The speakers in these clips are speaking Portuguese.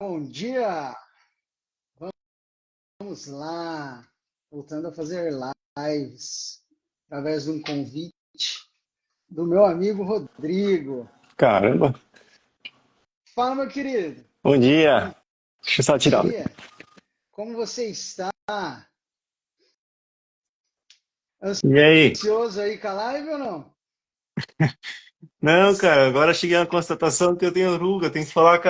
Bom dia! Vamos lá! Voltando a fazer lives através de um convite do meu amigo Rodrigo. Caramba, Fala, meu querido! bom Bom dia. Deixa eu só tirar. dia! Como você está? E aí? Ansioso aí com a live ou não? Não, cara, agora cheguei à constatação que eu tenho ruga, tenho que falar com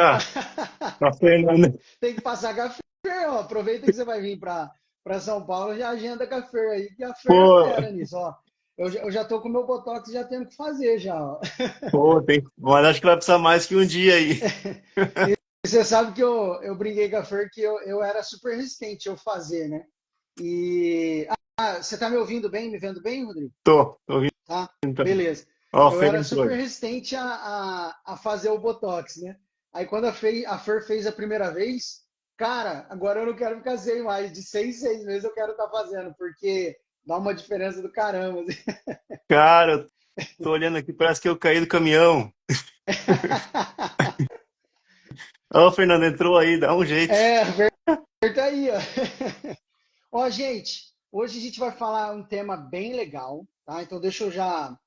a Fernanda. Tem que passar com a Fer, ó. Aproveita que você vai vir para São Paulo, já agenda com a Fer aí, que a Fer é Pô, fera nisso, ó. Eu já tô com o meu Botox já tendo que fazer já, ó. mas acho que vai precisar mais que um dia aí. E você sabe que eu brinquei com a Fer que eu era super resistente eu fazer, né? E. Você tá me ouvindo bem, me vendo bem, Rodrigo? Tô ouvindo Tá? também. Beleza. Ó, Eu era Fernando super hoje. resistente a fazer o Botox, né? Aí quando a Fer fez a primeira vez, cara, agora eu não quero ficar sem mais. De 6 em 6 meses eu quero estar fazendo, porque dá uma diferença do caramba, assim. Cara, eu tô olhando aqui, parece que eu caí do caminhão. Ó, o Fernando entrou aí, dá um jeito. É, Fer tá aí, ó. Ó, gente, hoje a gente vai falar um tema bem legal, tá? Então deixa eu já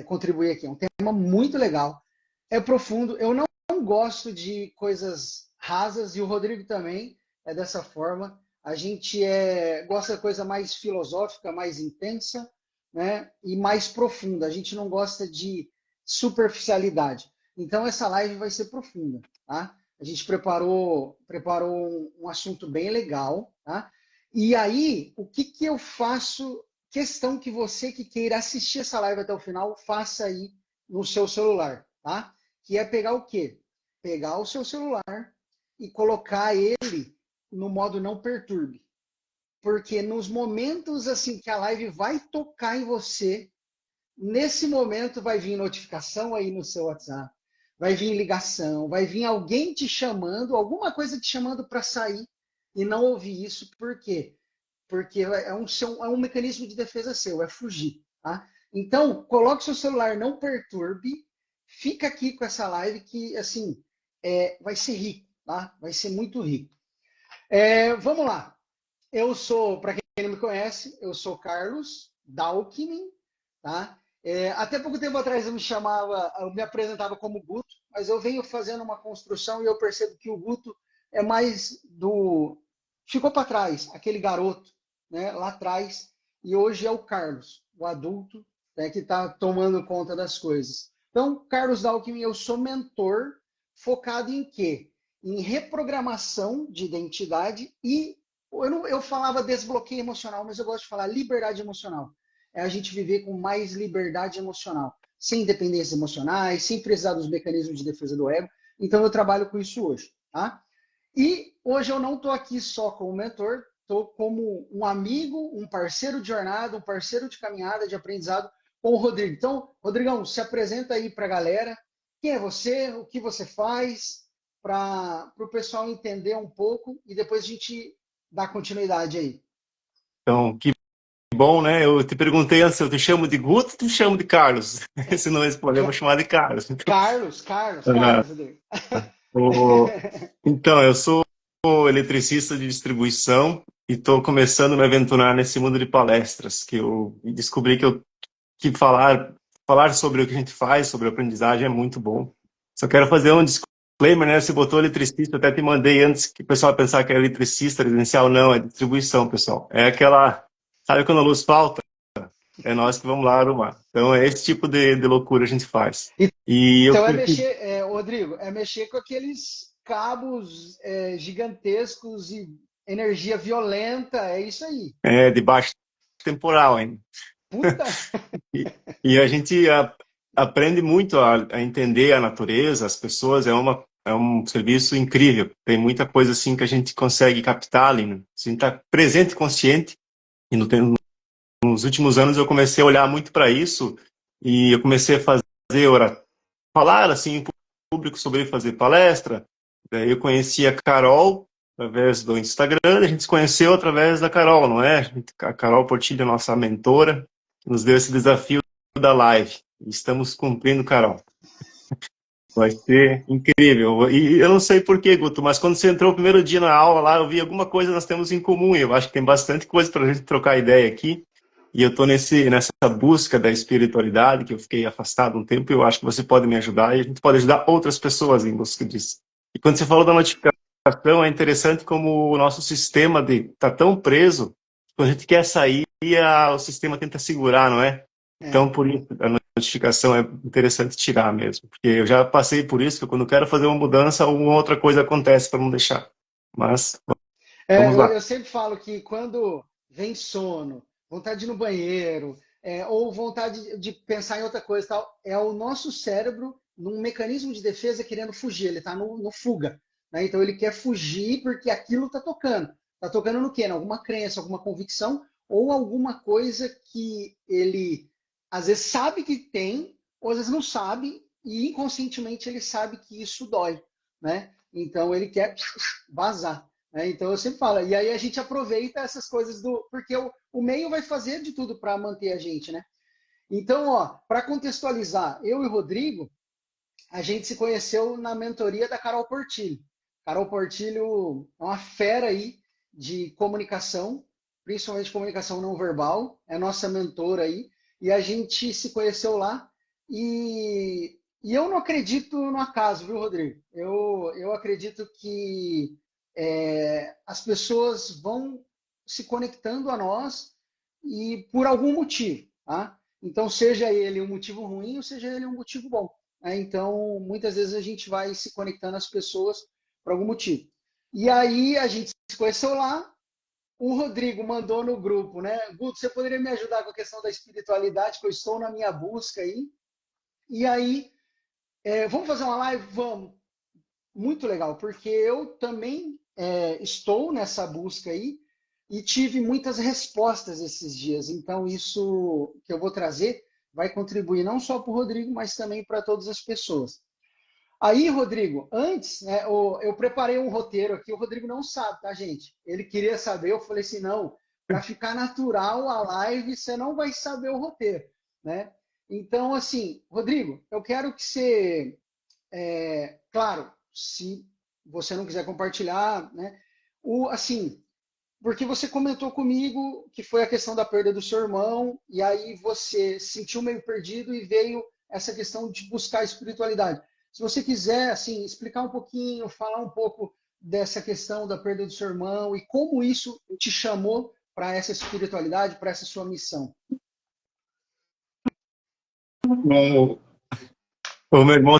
contribuir aqui. É um tema muito legal. É profundo. Eu não gosto de coisas rasas e o Rodrigo também é dessa forma. A gente gosta de coisa mais filosófica, mais intensa, né? E mais profunda. A gente não gosta de superficialidade. Então essa live vai ser profunda, tá? A gente preparou um assunto bem legal, tá? E aí, o que que eu faço? Questão que você que queira assistir essa live até o final, faça aí no seu celular, tá? Que é pegar o quê? Pegar o seu celular e colocar ele no modo não perturbe. Porque nos momentos assim que a live vai tocar em você, nesse momento vai vir notificação aí no seu WhatsApp, vai vir ligação, vai vir alguém te chamando, alguma coisa te chamando para sair e não ouvir isso. Por quê? Porque é um mecanismo de defesa seu, é fugir. Tá? Então, coloque seu celular, não perturbe, fica aqui com essa live que, assim, vai ser rico, tá? Vai ser muito rico. Vamos lá. Eu sou, para quem não me conhece, eu sou Carlos Dalkinin, tá? Até pouco tempo atrás eu me apresentava como Guto, mas eu venho fazendo uma construção e eu percebo que o Guto é mais ficou para trás, aquele garoto, né, lá atrás, e hoje é o Carlos, o adulto, né, que está tomando conta das coisas. Então, Carlos Dalkinin, eu sou mentor focado em quê? Em reprogramação de identidade e eu falava desbloqueio emocional, mas eu gosto de falar liberdade emocional. É a gente viver com mais liberdade emocional, sem dependências emocionais, sem precisar dos mecanismos de defesa do ego. Então eu trabalho com isso hoje, tá? E hoje eu não estou aqui só como mentor, estou como um amigo, um parceiro de jornada, um parceiro de caminhada, de aprendizado com o Rodrigo. Então, Rodrigão, se apresenta aí para a galera. Quem é você? O que você faz? Para o pessoal entender um pouco e depois a gente dá continuidade aí. Então, que bom, né? Eu te perguntei antes, eu te chamo de Guto ou te chamo de Carlos? Se não responder, eu vou chamar de Carlos. Então, Carlos, Rodrigo. o- então, eu sou eletricista de distribuição e estou começando a me aventurar nesse mundo de palestras, que eu descobri que falar sobre o que a gente faz, sobre aprendizagem é muito bom. Só quero fazer um disclaimer, né? Você botou eletricista, eu até te mandei antes que o pessoal pensar que é eletricista residencial, não, é distribuição, pessoal. É aquela, sabe quando a luz falta? É nós que vamos lá arrumar. Então é esse tipo de loucura a gente faz. E eu Então Rodrigo, é mexer com aqueles cabos gigantescos e energia violenta, é isso aí. de baixo temporal, hein? Puta! E a gente aprende muito a entender a natureza, as pessoas, é um serviço incrível. Tem muita coisa assim que a gente consegue captar ali, né? A gente está presente e consciente. E nos últimos anos eu comecei a olhar muito para isso e eu comecei a falar assim em público sobre fazer palestra. Daí eu conheci a Carol através do Instagram, a gente se conheceu através da Carol, não é? A Carol Portilho, nossa mentora, nos deu esse desafio da live. E estamos cumprindo, Carol. Vai ser incrível. E eu não sei por quê, Guto, mas quando você entrou o primeiro dia na aula lá, eu vi alguma coisa que nós temos em comum. Eu acho que tem bastante coisa para a gente trocar ideia aqui. E eu estou nessa busca da espiritualidade, que eu fiquei afastado um tempo, e eu acho que você pode me ajudar, e a gente pode ajudar outras pessoas em busca disso. E quando você falou da notificação, é interessante como o nosso sistema está tão preso, quando a gente quer sair, o sistema tenta segurar, não é? É. Então, por isso, a notificação é interessante tirar mesmo, porque eu já passei por isso, que quando eu quero fazer uma mudança, alguma outra coisa acontece para não deixar. Mas, É, vamos lá. eu sempre falo que quando vem sono, vontade de ir no banheiro, ou vontade de pensar em outra coisa e tal, é o nosso cérebro num mecanismo de defesa querendo fugir, ele está no fuga, né? Então ele quer fugir porque aquilo está tocando. Está tocando no quê? Em alguma crença, alguma convicção, ou alguma coisa que ele às vezes sabe que tem, ou às vezes não sabe, e inconscientemente ele sabe que isso dói, né? Então ele quer vazar. Então eu sempre falo, e aí a gente aproveita essas coisas do. Porque o meio vai fazer de tudo para manter a gente, né? Então, ó, para contextualizar, eu e o Rodrigo, a gente se conheceu na mentoria da Carol Portilho. Carol Portilho é uma fera aí de comunicação, principalmente comunicação não verbal, é nossa mentora aí, e a gente se conheceu lá. E eu não acredito no acaso, viu, Rodrigo? Eu acredito que as pessoas vão se conectando a nós e por algum motivo, tá? Então, seja ele um motivo ruim ou seja ele um motivo bom. Então, muitas vezes a gente vai se conectando às pessoas por algum motivo. E aí a gente se conheceu lá, o Rodrigo mandou no grupo, né? Guto, você poderia me ajudar com a questão da espiritualidade, que eu estou na minha busca aí. E aí, vamos fazer uma live? Vamos. Muito legal, porque eu também estou nessa busca aí e tive muitas respostas esses dias. Então, isso que eu vou trazer vai contribuir não só para o Rodrigo, mas também para todas as pessoas. Aí, Rodrigo, antes, né, eu preparei um roteiro aqui, o Rodrigo não sabe, tá, gente? Ele queria saber, eu falei assim, não, para ficar natural a live, você não vai saber o roteiro, né? Então, assim, Rodrigo, eu quero que você, claro, se você não quiser compartilhar, né? Assim, porque você comentou comigo que foi a questão da perda do seu irmão, e aí você se sentiu meio perdido e veio essa questão de buscar a espiritualidade. Se você quiser, assim, explicar um pouquinho, falar um pouco dessa questão da perda do seu irmão e como isso te chamou para essa espiritualidade, para essa sua missão. O, o meu irmão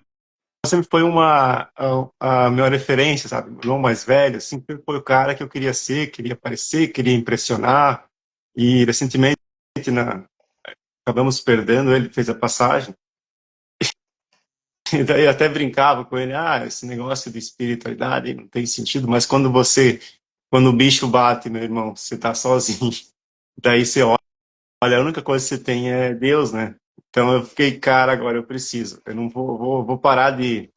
sempre foi a minha referência, sabe? O irmão mais velho, sempre foi o cara que eu queria ser, queria aparecer, queria impressionar. E recentemente, na, acabamos perdendo, ele fez a passagem. E daí eu até brincava com ele, esse negócio de espiritualidade não tem sentido, mas quando o bicho bate, meu irmão, você tá sozinho. Daí você olha, a única coisa que você tem é Deus, né? Então eu fiquei, cara, agora eu preciso. Eu não vou parar de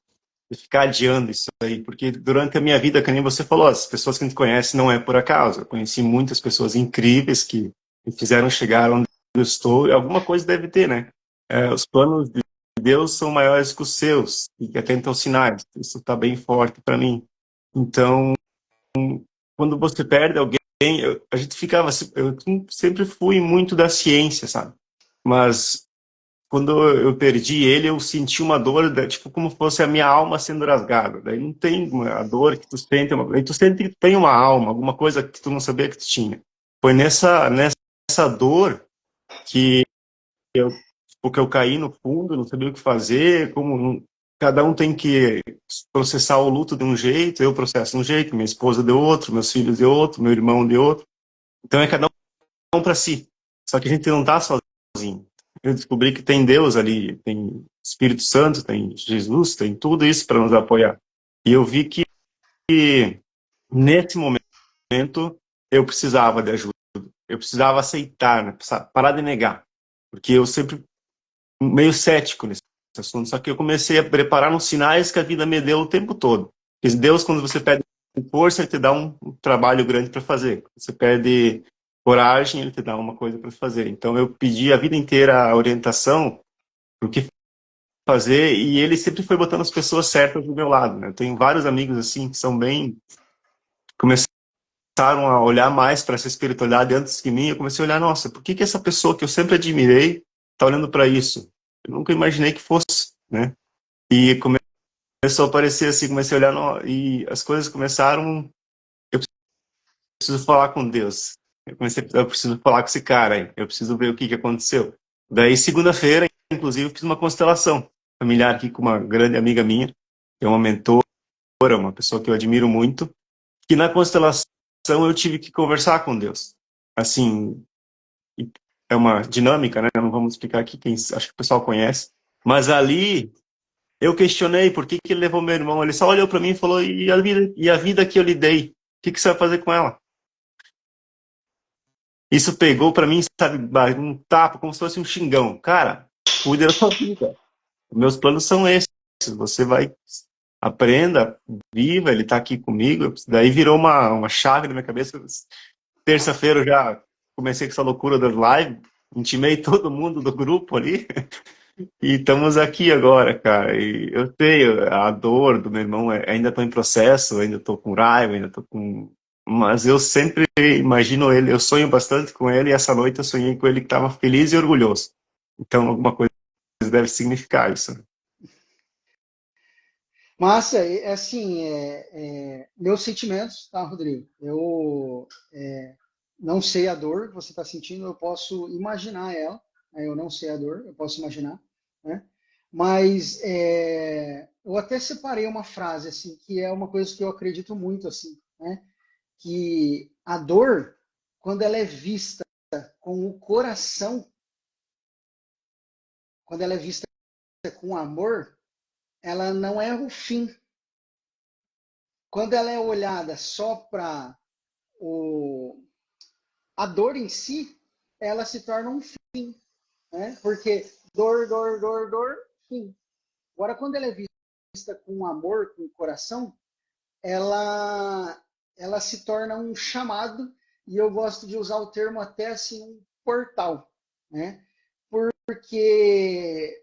ficar adiando isso aí, porque durante a minha vida, que nem você falou, as pessoas que a gente conhece não é por acaso. Eu conheci muitas pessoas incríveis que me fizeram chegar onde eu estou, e alguma coisa deve ter, né? Os planos de Deus são maiores que os seus, e atentam sinais. Isso está bem forte para mim. Então, quando você perde alguém, a gente ficava. Eu sempre fui muito da ciência, sabe? Mas quando eu perdi ele, eu senti uma dor, tipo, como fosse a minha alma sendo rasgada. Daí não tem a dor que tu sente, aí tu sente que tem uma alma, alguma coisa que tu não sabia que tu tinha. Foi nessa dor que porque eu caí no fundo, não sabia o que fazer, cada um tem que processar o luto de um jeito, eu processo de um jeito, minha esposa de outro, meus filhos de outro, meu irmão de outro. Então é cada um para si. Só que a gente não tá sozinho. Eu descobri que tem Deus ali, tem Espírito Santo, tem Jesus, tem tudo isso para nos apoiar. E eu vi que nesse momento eu precisava de ajuda. Eu precisava aceitar, né? Parar de negar. Porque eu sempre meio cético nesse assunto, só que eu comecei a preparar nos sinais que a vida me deu o tempo todo. Porque Deus, quando você pede força, ele te dá um trabalho grande para fazer. Você pede coragem, ele te dá uma coisa para fazer. Então eu pedi a vida inteira a orientação, porque fazer, e ele sempre foi botando as pessoas certas do meu lado, né? Eu tenho vários amigos assim que são bem, começaram a olhar mais para essa espiritualidade antes que mim. Eu comecei a olhar, nossa, por que que essa pessoa que eu sempre admirei tá olhando para isso? Eu nunca imaginei que fosse, né? E começou a aparecer assim, comecei a olhar e as coisas começaram. Eu preciso falar com Deus. Eu preciso falar com esse cara aí. Eu preciso ver o que que aconteceu. Daí, segunda-feira, inclusive, eu fiz uma constelação familiar aqui com uma grande amiga minha, que é uma mentora, uma pessoa que eu admiro muito, que na constelação eu tive que conversar com Deus. Assim, é uma dinâmica, né? Não vamos explicar aqui, acho que o pessoal conhece. Mas ali eu questionei por que que ele levou meu irmão. Ele só olhou para mim e falou: e a vida que eu lhe dei? O que que você vai fazer com ela? Isso pegou para mim, sabe, um tapa, como se fosse um xingão. Cara, cuida da sua vida. Meus planos são esses. Você vai, aprenda, viva, ele tá aqui comigo. Daí virou uma chave na minha cabeça. Terça-feira eu já comecei com essa loucura das lives, intimei todo mundo do grupo ali. E estamos aqui agora, cara. E eu tenho a dor do meu irmão, ainda estou em processo, ainda estou com raiva, ainda estou com. Mas eu sempre imagino ele, eu sonho bastante com ele, e essa noite eu sonhei com ele que estava feliz e orgulhoso. Então, alguma coisa deve significar isso, né? Massa, assim, meus sentimentos, tá, Rodrigo? Eu não sei a dor que você está sentindo, eu posso imaginar ela, né? Eu não sei a dor, eu posso imaginar, né? Mas eu até separei uma frase, assim, que é uma coisa que eu acredito muito, assim, né? Que a dor, quando ela é vista com o coração, quando ela é vista com amor, ela não é o fim. Quando ela é olhada só para a dor em si, ela se torna um fim, né? Porque dor, dor, dor, dor, fim. Agora, quando ela é vista com amor, com coração, ela se torna um chamado, e eu gosto de usar o termo até assim, um portal, né? Porque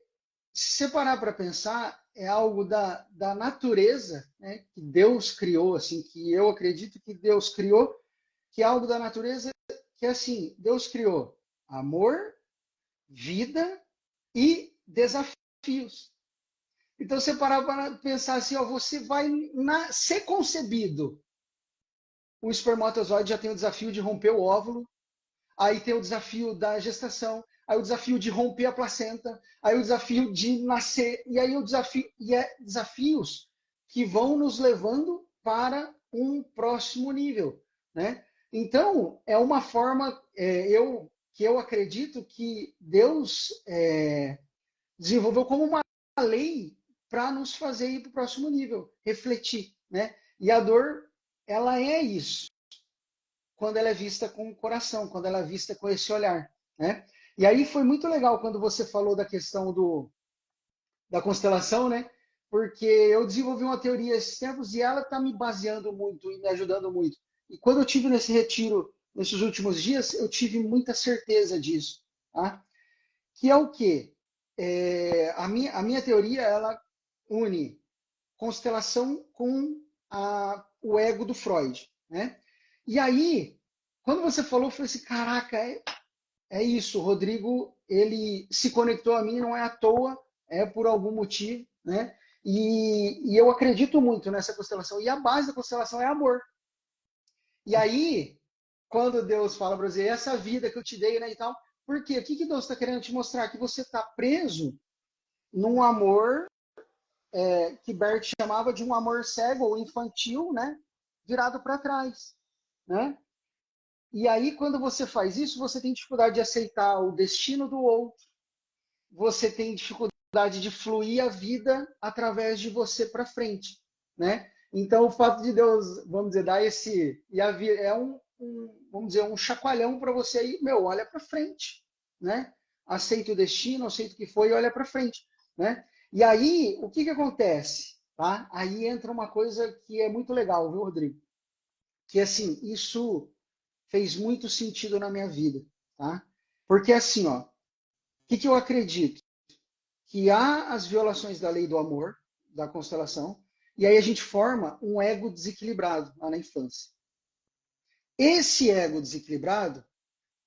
se você parar para pensar, é algo da natureza, né? Que Deus criou, assim, que eu acredito que Deus criou, que é algo da natureza que assim, Deus criou amor, vida e desafios. Então, você parar para pensar assim, ó, você vai ser concebido. O espermatozoide já tem o desafio de romper o óvulo, aí tem o desafio da gestação, aí o desafio de romper a placenta, aí o desafio de nascer, e aí o desafio, e é desafios que vão nos levando para um próximo nível, né? Então, é uma forma, que eu acredito que Deus desenvolveu como uma lei para nos fazer ir para o próximo nível, refletir, né? E a dor, ela é isso, quando ela é vista com o coração, quando ela é vista com esse olhar, né? E aí foi muito legal quando você falou da questão da constelação, né? Porque eu desenvolvi uma teoria esses tempos e ela está me baseando muito e me ajudando muito. E quando eu tive nesse retiro, nesses últimos dias, eu tive muita certeza disso, tá? Que é o quê? A minha teoria, ela une constelação com o ego do Freud, né? E aí, quando você falou, eu falei assim, caraca, é isso, o Rodrigo, ele se conectou a mim, não é à toa, é por algum motivo, né? E eu acredito muito nessa constelação. E a base da constelação é amor. E aí, quando Deus fala para você, essa vida que eu te dei, né, e tal, por quê? O que Deus está querendo te mostrar? Que você está preso num amor que Bert chamava de um amor cego ou infantil, né? Virado para trás, né? E aí, quando você faz isso, você tem dificuldade de aceitar o destino do outro, você tem dificuldade de fluir a vida através de você para frente, né? Então, o fato de Deus, vamos dizer, dar esse é vamos dizer, um chacoalhão para você aí, meu, olha para frente, né? Aceita o destino, aceita o que foi e olha para frente, né? E aí, o que acontece, tá? Aí entra uma coisa que é muito legal, viu, Rodrigo? Que assim, isso fez muito sentido na minha vida, tá? Porque assim, ó, o que eu acredito? que há as violações da lei do amor, da constelação, e aí a gente forma um ego desequilibrado lá na infância. Esse ego desequilibrado,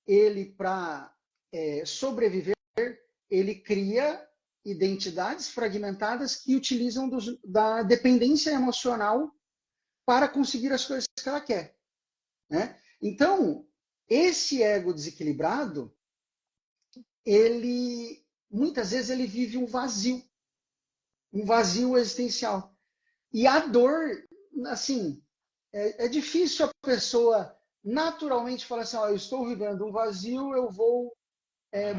ele, para sobreviver, ele cria identidades fragmentadas que utilizam da dependência emocional para conseguir as coisas que ela quer. Né? Então, esse ego desequilibrado, ele muitas vezes ele vive um vazio existencial. E a dor, assim, é difícil a pessoa naturalmente falar assim, eu estou vivendo um vazio, eu vou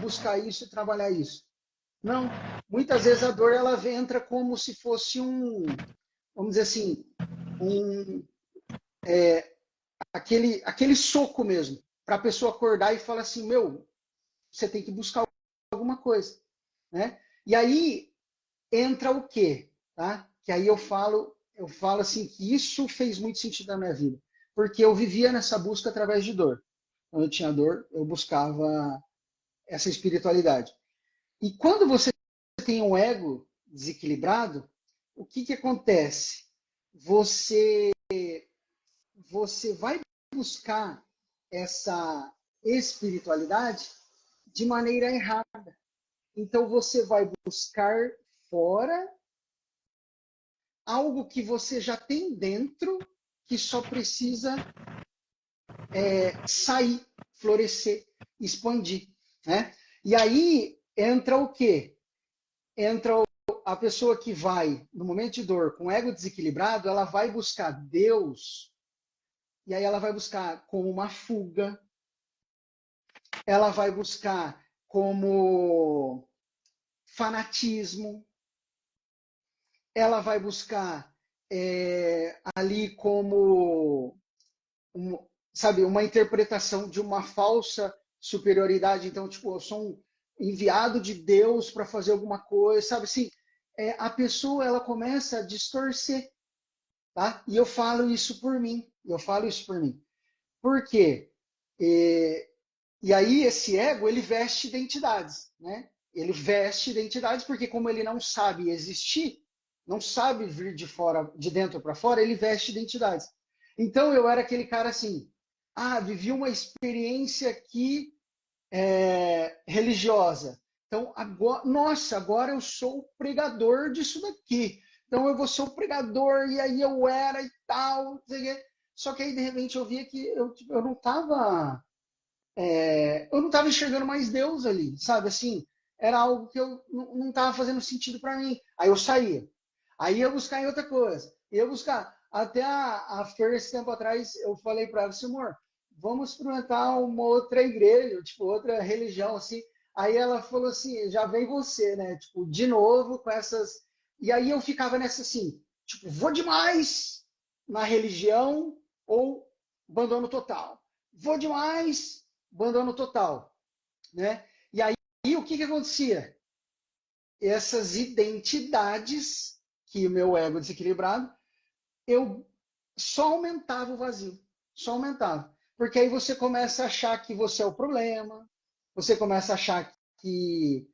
buscar isso e trabalhar isso. Não, muitas vezes a dor ela entra como se fosse vamos dizer assim, aquele soco mesmo, para a pessoa acordar e falar assim, você tem que buscar alguma coisa. Né? E aí entra o quê? Tá? Que aí eu falo assim que isso fez muito sentido na minha vida, porque eu vivia nessa busca através de dor. Quando eu tinha dor, eu buscava essa espiritualidade. E quando você tem um ego desequilibrado, o que acontece? Você vai buscar essa espiritualidade de maneira errada. Então você vai buscar fora algo que você já tem dentro, que só precisa sair, florescer, expandir. Né? E aí entra o quê? Entra a pessoa que vai, no momento de dor, com o ego desequilibrado, ela vai buscar Deus, e aí ela vai buscar como uma fuga, ela vai buscar como fanatismo, ela vai buscar ali como, sabe, uma interpretação de uma falsa superioridade. Então, tipo, eu sou um enviado de Deus para fazer alguma coisa, sabe assim? A pessoa ela começa a distorcer, tá? E eu falo isso por mim. Por quê? E aí esse ego ele veste identidades, né? Ele veste identidades porque como ele não sabe existir, não sabe vir de fora, de dentro para fora, ele veste identidades. Então eu era aquele cara assim, vivi uma experiência aqui religiosa. Então agora eu sou o pregador disso daqui. Então eu vou ser o pregador e aí eu era e tal, só que aí de repente eu via que eu não estava enxergando mais Deus ali, sabe? Assim, era algo que eu não estava fazendo sentido para mim. Aí eu saía. Aí ia buscar em outra coisa. Ia buscar. Até a Fer, esse tempo atrás, eu falei para ela, Senhor, vamos experimentar uma outra igreja, tipo, outra religião, assim. Aí ela falou assim, já vem você, né? Tipo, de novo com essas... E aí eu ficava nessa assim, tipo, vou demais na religião ou abandono total. Vou demais, abandono total, né? E aí o que acontecia? Essas identidades que o meu ego desequilibrado, eu só aumentava o vazio, só aumentava. Porque aí você começa a achar que você é o problema, você começa a achar que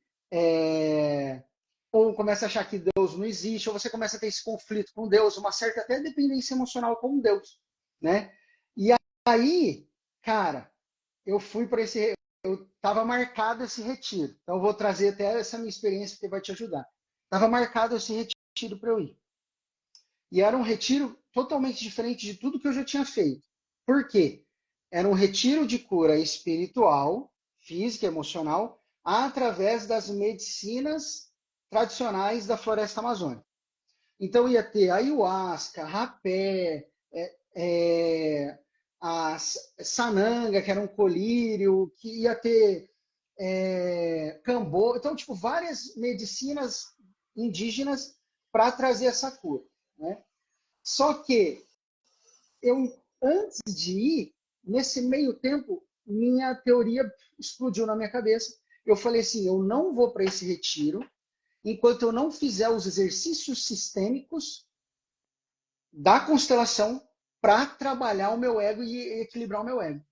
ou começa a achar que Deus não existe, ou você começa a ter esse conflito com Deus, uma certa até dependência emocional com Deus, né? E aí, cara, eu fui para eu estava marcado esse retiro. Então eu vou trazer até essa minha experiência que vai te ajudar. Estava marcado esse retiro para eu ir. E era um retiro totalmente diferente de tudo que eu já tinha feito. Por quê? Era um retiro de cura espiritual, física, emocional, através das medicinas tradicionais da floresta amazônica. Então ia ter ayahuasca, rapé, a sananga, que era um colírio, que ia ter cambô. Então, tipo, várias medicinas indígenas para trazer essa cura. Né? Só que eu, antes de ir, nesse meio tempo, minha teoria explodiu na minha cabeça. Eu falei assim, eu não vou para esse retiro enquanto eu não fizer os exercícios sistêmicos da constelação para trabalhar o meu ego e equilibrar o meu ego.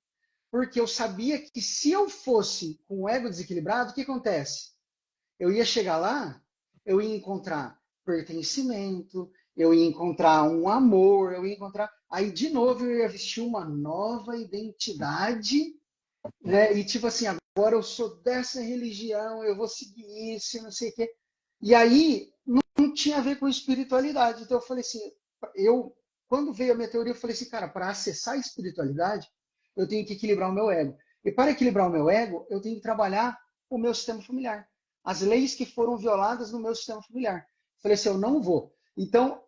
Porque eu sabia que se eu fosse com o ego desequilibrado, o que acontece? Eu ia chegar lá eu ia encontrar pertencimento, eu ia encontrar um amor, eu ia encontrar. Aí, de novo, eu ia vestir uma nova identidade, né? E tipo assim, agora eu sou dessa religião, eu vou seguir isso, não sei o quê. E aí, não tinha a ver com espiritualidade. Então, eu falei assim, quando veio a minha teoria, eu falei assim, cara, para acessar a espiritualidade, eu tenho que equilibrar o meu ego. E para equilibrar o meu ego, eu tenho que trabalhar o meu sistema familiar. As leis que foram violadas no meu sistema familiar. Eu falei assim, eu não vou. Então,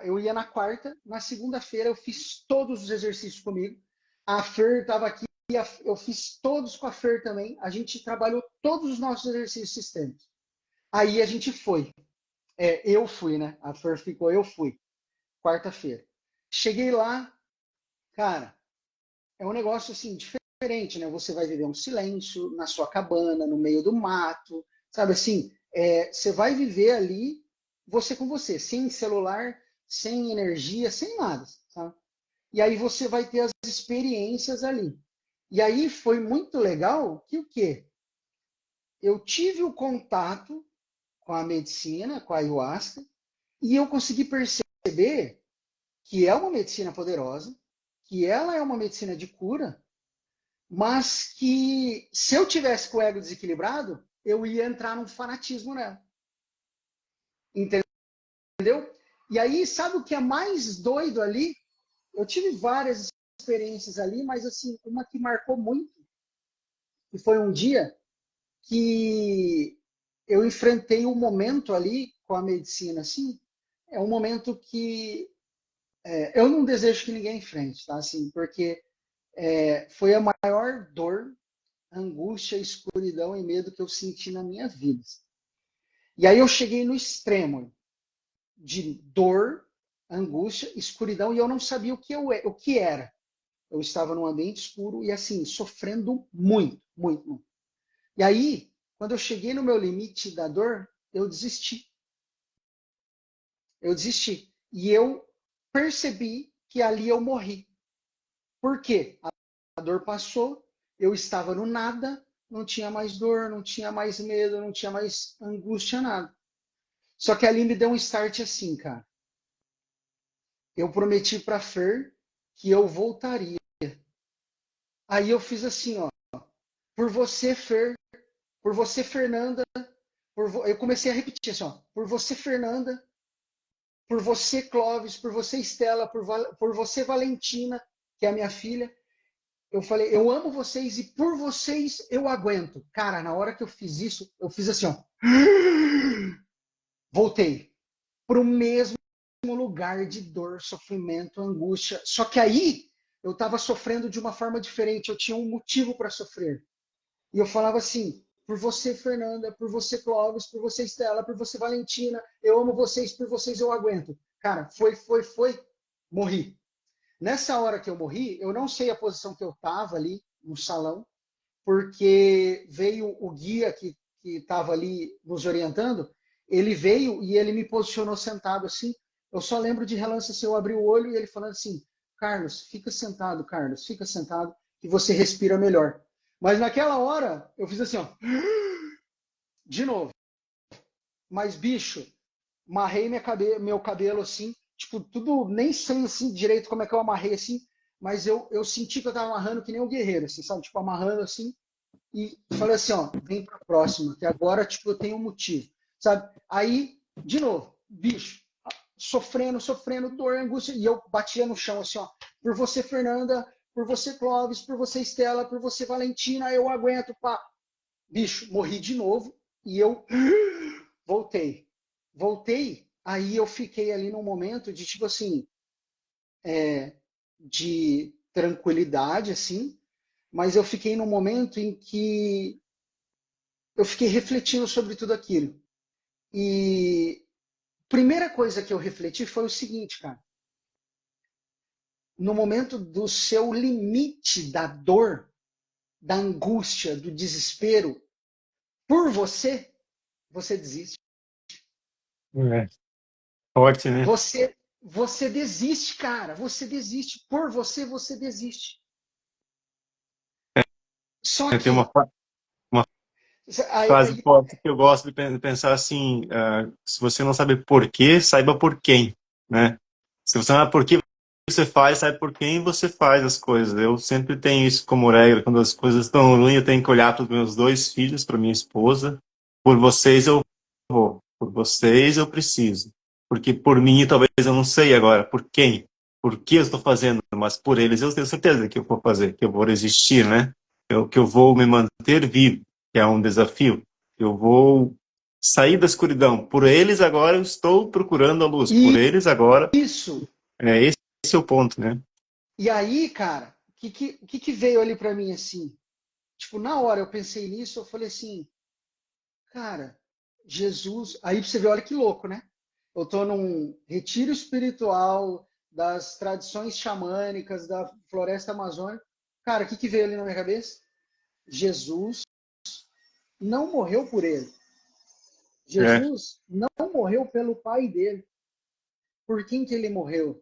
eu ia na quarta, na segunda-feira eu fiz todos os exercícios comigo. A Fer estava aqui, eu fiz todos com a Fer também. A gente trabalhou todos os nossos exercícios sistêmicos. Aí a gente foi. Eu fui, né? A Fer ficou, eu fui. Quarta-feira. Cheguei lá, cara, é um negócio assim, diferente, né? Você vai viver um silêncio na sua cabana, no meio do mato, sabe assim? Você vai viver ali, você com você, sem celular, sem energia, sem nada, sabe? E aí você vai ter as experiências ali. E aí foi muito legal que o quê? Eu tive o contato com a medicina, com a ayahuasca, e eu consegui perceber que é uma medicina poderosa, que ela é uma medicina de cura, mas que se eu tivesse com o ego desequilibrado, eu ia entrar num fanatismo nela. Entendeu? E aí, sabe o que é mais doido ali? Eu tive várias experiências ali, mas assim, uma que marcou muito, que foi um dia que eu enfrentei um momento ali com a medicina, assim, é um momento que eu não desejo que ninguém enfrente, tá? Assim, porque foi a maior dor, angústia, escuridão e medo que eu senti na minha vida. E aí eu cheguei no extremo de dor, angústia, escuridão, e eu não sabia o que era. Eu estava num ambiente escuro e assim, sofrendo muito, muito, muito. E aí, quando eu cheguei no meu limite da dor, eu desisti. Eu desisti. E eu percebi que ali eu morri. Por quê? A dor passou, eu estava no nada, não tinha mais dor, não tinha mais medo, não tinha mais angústia, nada. Só que ali me deu um start assim, cara. Eu prometi pra Fer que eu voltaria. Aí eu fiz assim, ó. Por você, Fer, por você, Fernanda, eu comecei a repetir assim, ó. Por você, Fernanda, por você, Clóvis, por você, Estela, por você, Valentina, que é a minha filha. Eu falei, eu amo vocês e por vocês eu aguento. Cara, na hora que eu fiz isso, eu fiz assim, ó. Voltei pro mesmo lugar de dor, sofrimento, angústia. Só que aí eu estava sofrendo de uma forma diferente, eu tinha um motivo para sofrer. E eu falava assim, por você, Fernanda, por você, Clóvis, por você, Estela, por você, Valentina, eu amo vocês, por vocês eu aguento. Cara, foi, morri. Nessa hora que eu morri, eu não sei a posição que eu estava ali no salão, porque veio o guia que estava ali nos orientando, ele veio e ele me posicionou sentado assim. Eu só lembro de relance assim, eu abri o olho e ele falando assim, Carlos, fica sentado, que você respira melhor. Mas naquela hora, eu fiz assim, ó, de novo. Mas, bicho, amarrei meu cabelo assim, tipo, tudo, nem sei assim, direito como é que eu amarrei assim, mas eu senti que eu tava amarrando que nem um guerreiro, assim, sabe? Tipo, amarrando assim, e falei assim, ó, vem pra próxima, que agora, tipo, eu tenho um motivo, sabe? Aí, de novo, bicho, sofrendo, dor, angústia, e eu batia no chão assim, ó, por você, Fernanda, por você, Clóvis, por você, Estela, por você, Valentina, eu aguento, pá. Bicho, morri de novo, e eu voltei. Voltei, aí eu fiquei ali num momento de, tipo assim, de tranquilidade, assim, mas eu fiquei num momento em que eu fiquei refletindo sobre tudo aquilo. E a primeira coisa que eu refleti foi o seguinte, cara. No momento do seu limite da dor, da angústia, do desespero, por você, você desiste. É. Forte, né? Você desiste, cara. Você desiste. Por você, você desiste. Só Tem que, uma Frase Aí, forte que eu gosto de pensar assim, se você não sabe por quê, saiba por quem, né? Se você não sabe por que você faz, sabe por quem você faz as coisas. Eu sempre tenho isso como regra, quando as coisas estão ruins, eu tenho que olhar para os meus dois filhos, para minha esposa. Por vocês eu vou, por vocês eu preciso. Porque por mim talvez eu não sei agora, por quem, por que eu estou fazendo, mas por eles eu tenho certeza que eu vou fazer, que eu vou resistir, né? Que eu vou me manter vivo, que é um desafio. Eu vou sair da escuridão. Por eles agora eu estou procurando a luz. Por eles agora, isso. esse é o ponto, né? E aí, cara, o que veio ali para mim assim? Tipo, na hora eu pensei nisso, eu falei assim, cara, Jesus. Aí você vê, olha que louco, né? Eu tô num retiro espiritual das tradições xamânicas da floresta amazônica. Cara, o que veio ali na minha cabeça? Jesus não morreu por ele. É, Jesus não morreu pelo pai dele. Por quem que ele morreu?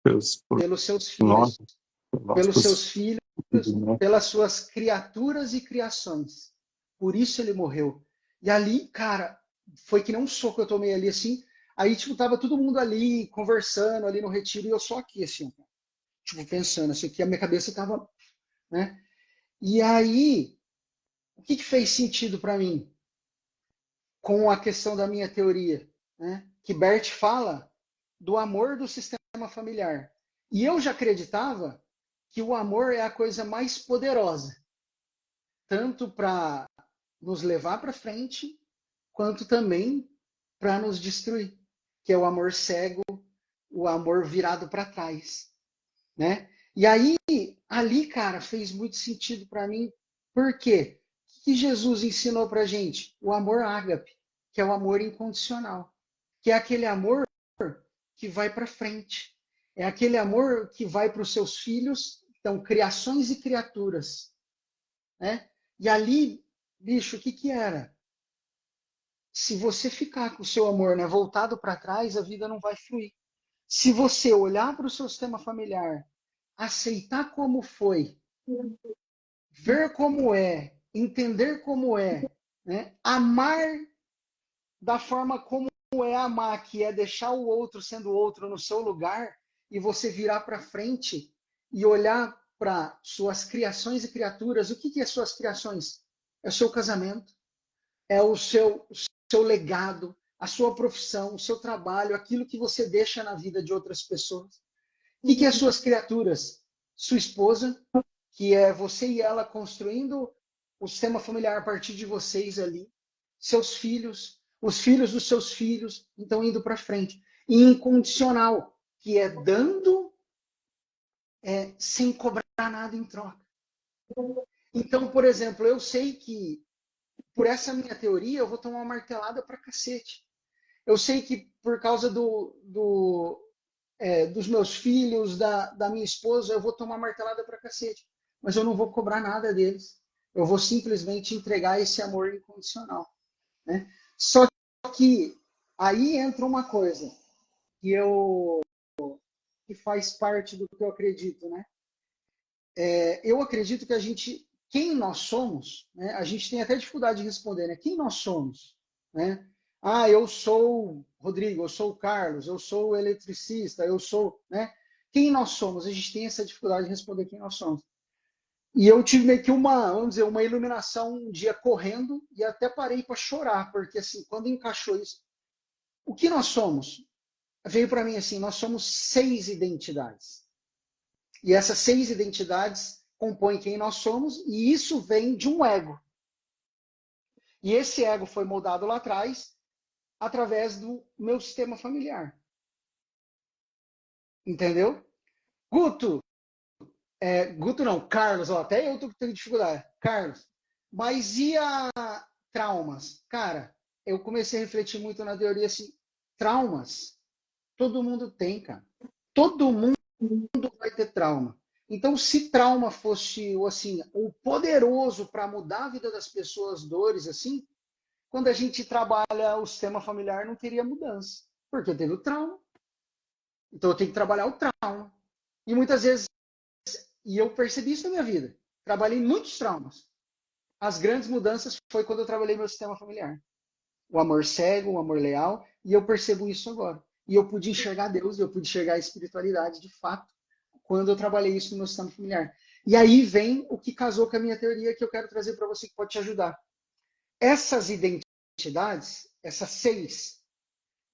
Deus, por Pelos seus nós, filhos. por Pelos nossos seus filhos, filhos, né? pelas suas criaturas e criações. Por isso ele morreu. E ali, cara, foi que nem um soco que eu tomei ali assim. Aí, tipo, tava todo mundo ali conversando ali no retiro e eu só aqui, assim, tipo, pensando, assim, que a minha cabeça tava, né? E aí, o que fez sentido para mim com a questão da minha teoria, né? Que Bert fala do amor do sistema familiar. E eu já acreditava que o amor é a coisa mais poderosa, tanto para nos levar para frente, quanto também para nos destruir, que é o amor cego, o amor virado para trás, né? E aí, ali, cara, fez muito sentido para mim. Por quê? O que Jesus ensinou para gente? O amor ágape, que é o amor incondicional, que é aquele amor que vai para frente. É aquele amor que vai para os seus filhos, então, criações e criaturas, né? E ali, bicho, o que era? Se você ficar com o seu amor, né, voltado para trás, a vida não vai fluir. Se você olhar para o seu sistema familiar, aceitar como foi, ver como é, entender como é, né, amar da forma como é amar, que é deixar o outro sendo o outro no seu lugar, e você virar para frente e olhar para suas criações e criaturas. O que é suas criações? É o seu casamento, é o seu legado, a sua profissão, o seu trabalho, aquilo que você deixa na vida de outras pessoas. O que é suas criaturas? Sua esposa, que é você e ela construindo o sistema familiar a partir de vocês ali. Seus filhos, os filhos dos seus filhos, então indo para frente. E incondicional, que é dando sem cobrar nada em troca. Então, por exemplo, eu sei que por essa minha teoria eu vou tomar uma martelada para cacete. Eu sei que por causa dos meus filhos, da minha esposa, eu vou tomar martelada pra cacete. Mas eu não vou cobrar nada deles. Eu vou simplesmente entregar esse amor incondicional, né? Só que aí entra uma coisa que eu que faz parte do que eu acredito, né? Eu acredito que a gente, quem nós somos, né? A gente tem até dificuldade de responder, né? Quem nós somos, né? Ah, eu sou Rodrigo, eu sou o Carlos, eu sou o eletricista, eu sou, né? Quem nós somos? A gente tem essa dificuldade de responder quem nós somos. E eu tive meio que vamos dizer, uma iluminação um dia correndo e até parei para chorar, porque assim, quando encaixou isso, o que nós somos? Veio para mim assim, nós somos 6 identidades. E essas 6 identidades compõem quem nós somos, e isso vem de um ego. E esse ego foi moldado lá atrás através do meu sistema familiar. Entendeu? Guto, Guto não, Carlos, ó, até eu tô tendo dificuldade. Carlos, mas e a traumas? Cara, eu comecei a refletir muito na teoria assim, traumas, todo mundo tem, cara. Todo mundo vai ter trauma. Então, se trauma fosse assim, o poderoso para mudar a vida das pessoas, dores assim, quando a gente trabalha o sistema familiar não teria mudança, porque teve o trauma. Então eu tenho que trabalhar o trauma. E muitas vezes, e eu percebi isso na minha vida, trabalhei muitos traumas. as grandes mudanças foi quando eu trabalhei meu sistema familiar. O amor cego, o amor leal, e eu percebo isso agora. E eu pude enxergar Deus, eu pude enxergar a espiritualidade de fato, quando eu trabalhei isso no meu sistema familiar. E aí vem o que casou com a minha teoria que eu quero trazer para você que pode te ajudar. Essas identidades, essas 6,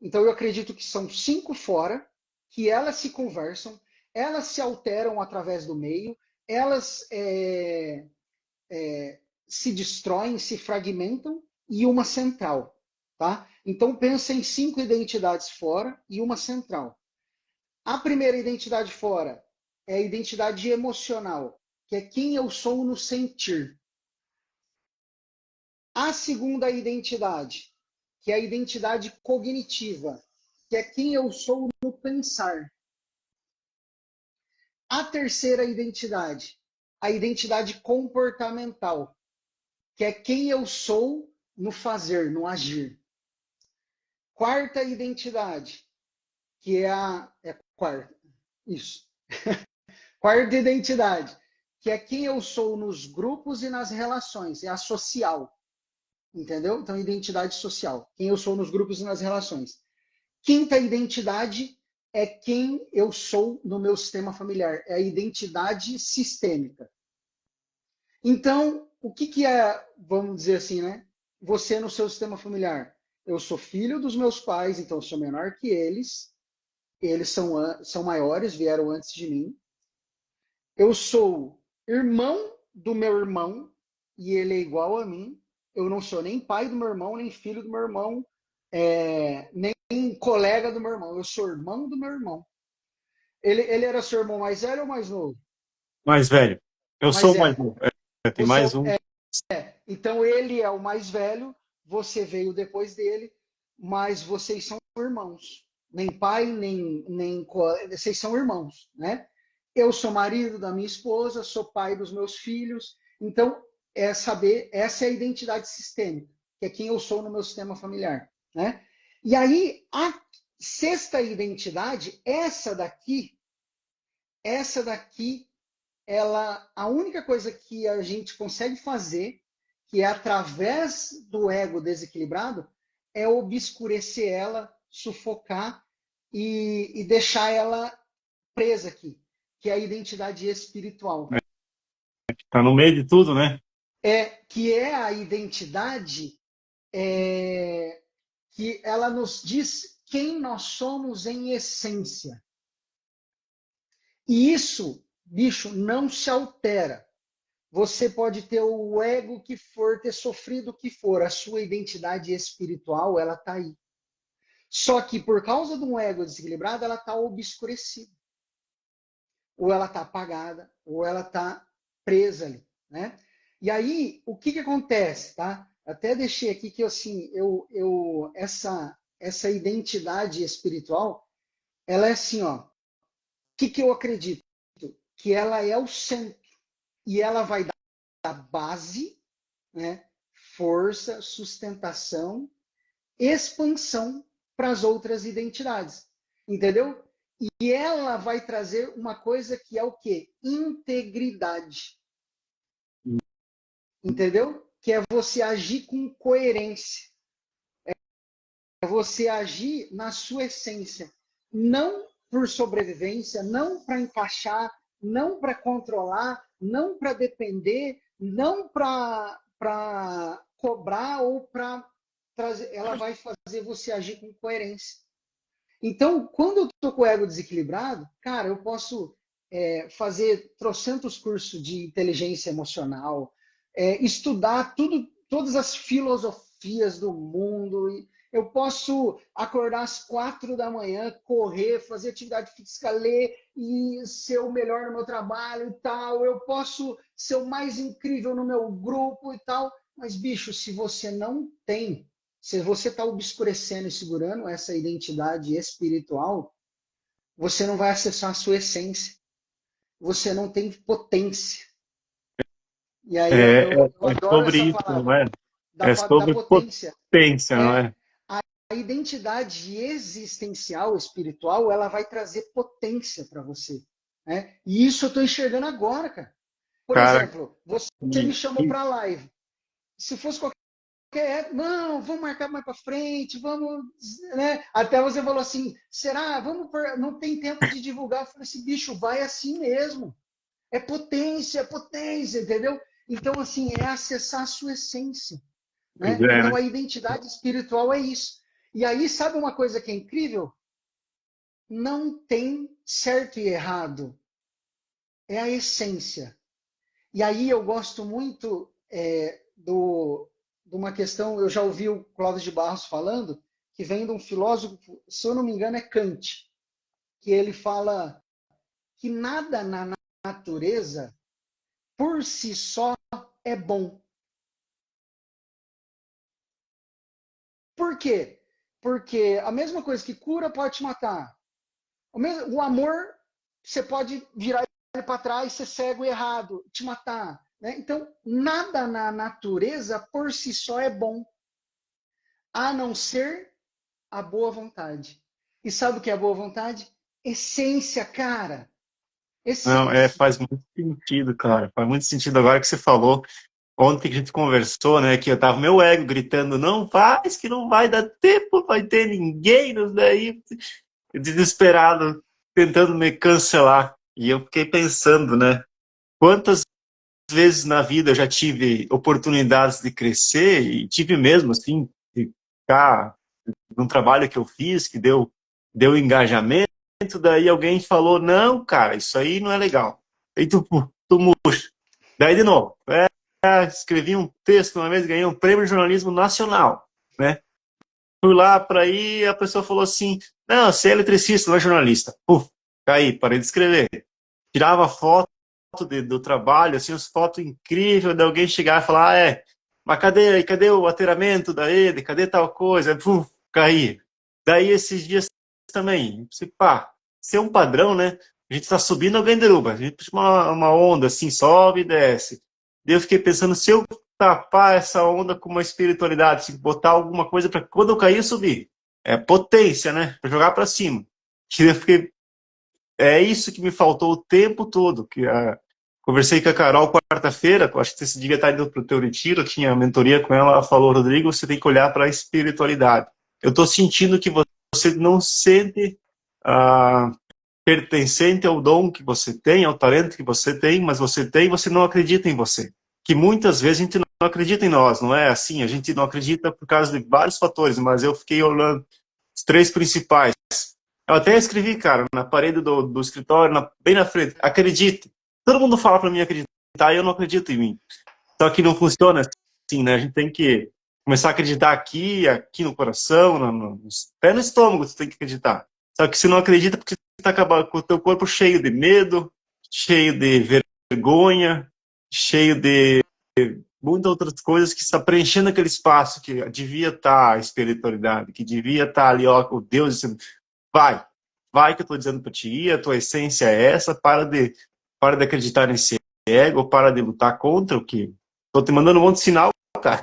então eu acredito que são 5 fora, que elas se conversam, elas se alteram através do meio, elas se destroem, se fragmentam, e uma central. Tá? Então pensa em 5 identidades fora e uma central. A primeira identidade fora é a identidade emocional, que é quem eu sou no sentir. A segunda identidade, que é a identidade cognitiva, que é quem eu sou no pensar. A terceira identidade, a identidade comportamental, que é quem eu sou no fazer, no agir. Quarta identidade, que é quarta, isso. Quarta identidade, que é quem eu sou nos grupos e nas relações, é a social. Entendeu? Então, identidade social, quem eu sou nos grupos e nas relações. Quinta identidade é quem eu sou no meu sistema familiar, é a identidade sistêmica. Então, o que é, vamos dizer assim, né? Você no seu sistema familiar. Eu sou filho dos meus pais, então eu sou menor que eles. Eles são maiores, vieram antes de mim. Eu sou irmão do meu irmão e ele é igual a mim. Eu não sou nem pai do meu irmão, nem filho do meu irmão, nem colega do meu irmão. Eu sou irmão do meu irmão. Ele era seu irmão mais velho ou mais novo? Mais velho. Eu Mais sou o mais velho. novo. Tem Você mais um. então ele é o mais velho, você veio depois dele, mas vocês são irmãos. Nem pai, nem vocês são irmãos, né? Eu sou marido da minha esposa, sou pai dos meus filhos. Então, saber, essa é a identidade sistêmica, que é quem eu sou no meu sistema familiar, né? E aí, a sexta identidade, a única coisa que a gente consegue fazer, que é através do ego desequilibrado, é obscurecer ela, sufocar e deixar ela presa aqui, que é a identidade espiritual. Tá no meio de tudo, né? Que é a identidade que ela nos diz quem nós somos em essência. E isso, bicho, não se altera. Você pode ter o ego que for, ter sofrido o que for, a sua identidade espiritual, ela está aí. Só que por causa de um ego desequilibrado, ela está obscurecida. Ou ela está apagada, ou ela está presa ali, né? E aí, o que acontece, tá? Até deixei aqui que assim, essa identidade espiritual, ela é assim, ó. O que eu acredito? Que ela é o centro e ela vai dar base, né? Força, sustentação, expansão para as outras identidades, entendeu? E ela vai trazer uma coisa que é o quê? Integridade. Entendeu? Que é você agir com coerência. É você agir na sua essência. Não por sobrevivência, não para encaixar, não para controlar, não para depender, não para cobrar ou para trazer. Ela vai fazer você agir com coerência. Então, quando eu estou com o ego desequilibrado, cara, eu posso fazer trocentos cursos de inteligência emocional, estudar todas as filosofias do mundo. Eu posso acordar às 4 da manhã, correr, fazer atividade física, ler e ser o melhor no meu trabalho e tal. Eu posso ser o mais incrível no meu grupo e tal. Mas, bicho, se você não tem, se você está obscurecendo e segurando essa identidade espiritual, você não vai acessar a sua essência. Você não tem potência. E aí eu adoro sobre essa isso, não palavra, é? É da sobre potência. potência, não é? A identidade existencial, espiritual, ela vai trazer potência para você. Né? E isso eu estou enxergando agora, cara. Por Cara, exemplo, você me chamou para a live. se fosse não, vamos marcar mais para frente, vamos, né? Até você falou assim, será? Não tem tempo de divulgar. Eu falei assim, bicho, vai assim mesmo. É potência, entendeu? Então, assim, é acessar a sua essência, Pois né? é, né? Então, a identidade espiritual é isso. E aí, sabe uma coisa que é incrível? Não tem certo e errado. É a essência. E aí eu gosto muito de uma questão, eu já ouvi o Clóvis de Barros falando, que vem de um filósofo, se eu não me engano, é Kant, que ele fala que nada na natureza, por si só, é bom. Por quê? Porque a mesma coisa que cura pode te matar. O amor, você pode virar ele para trás, ser cego e errado, te matar. Né? Então, nada na natureza por si só é bom, a não ser a boa vontade. E sabe o que é a boa vontade? Essência, cara. Não, Essência. faz muito sentido, cara. Faz muito sentido agora que você falou. Ontem que a gente conversou, né, que eu tava meu ego gritando, não faz, que não vai dar tempo, vai ter ninguém, nos daí, desesperado, tentando me cancelar. E eu fiquei pensando, né, quantas vezes na vida eu já tive oportunidades de crescer e tive mesmo, assim, de ficar num trabalho que eu fiz, que deu engajamento, daí alguém falou, não, cara, isso aí não é legal. Aí tu murcha. Daí de novo, escrevi um texto uma vez, ganhei um prêmio de jornalismo nacional, né? Fui lá para aí, a pessoa falou assim, não, você é eletricista, não é jornalista. Puf, caí, parei de escrever. Tirava foto do trabalho, assim, as fotos incríveis de alguém chegar e falar, mas cadê o ateiramento da EDE, cadê tal coisa? Puf, caí. Daí esses dias também, pá, ser um padrão, né? A gente tá subindo, alguém derruba. A gente puxa uma onda assim, sobe e desce. Daí eu fiquei pensando, se eu tapar essa onda com uma espiritualidade, assim, botar alguma coisa para quando eu cair, eu subir. É potência, né? Pra jogar para cima. Que eu fiquei, é isso que me faltou o tempo todo. Conversei com a Carol quarta-feira, acho que você devia estar indo para o teu retiro, eu tinha mentoria com ela, ela falou, Rodrigo, você tem que olhar para a espiritualidade. Eu estou sentindo que você não sente pertencente ao dom que você tem, ao talento que você tem, mas você não acredita em você. Que muitas vezes a gente não acredita em nós, não é assim? A gente não acredita por causa de vários fatores, mas eu fiquei olhando os três principais. Eu até escrevi, cara, na parede do escritório, bem na frente, acredite. Todo mundo fala para mim acreditar e eu não acredito em mim. Só que não funciona assim, né? A gente tem que começar a acreditar aqui no coração, até no estômago você tem que acreditar. Só que você não acredita porque você está acabando com o teu corpo cheio de medo, cheio de vergonha, cheio de muitas outras coisas que está preenchendo aquele espaço que devia estar a espiritualidade, que devia estar ali, ó, o Deus dizendo, vai que eu estou dizendo para ti ir, a tua essência é essa, para de acreditar nesse ego, para de lutar contra o que estou te mandando um monte de sinal, cara.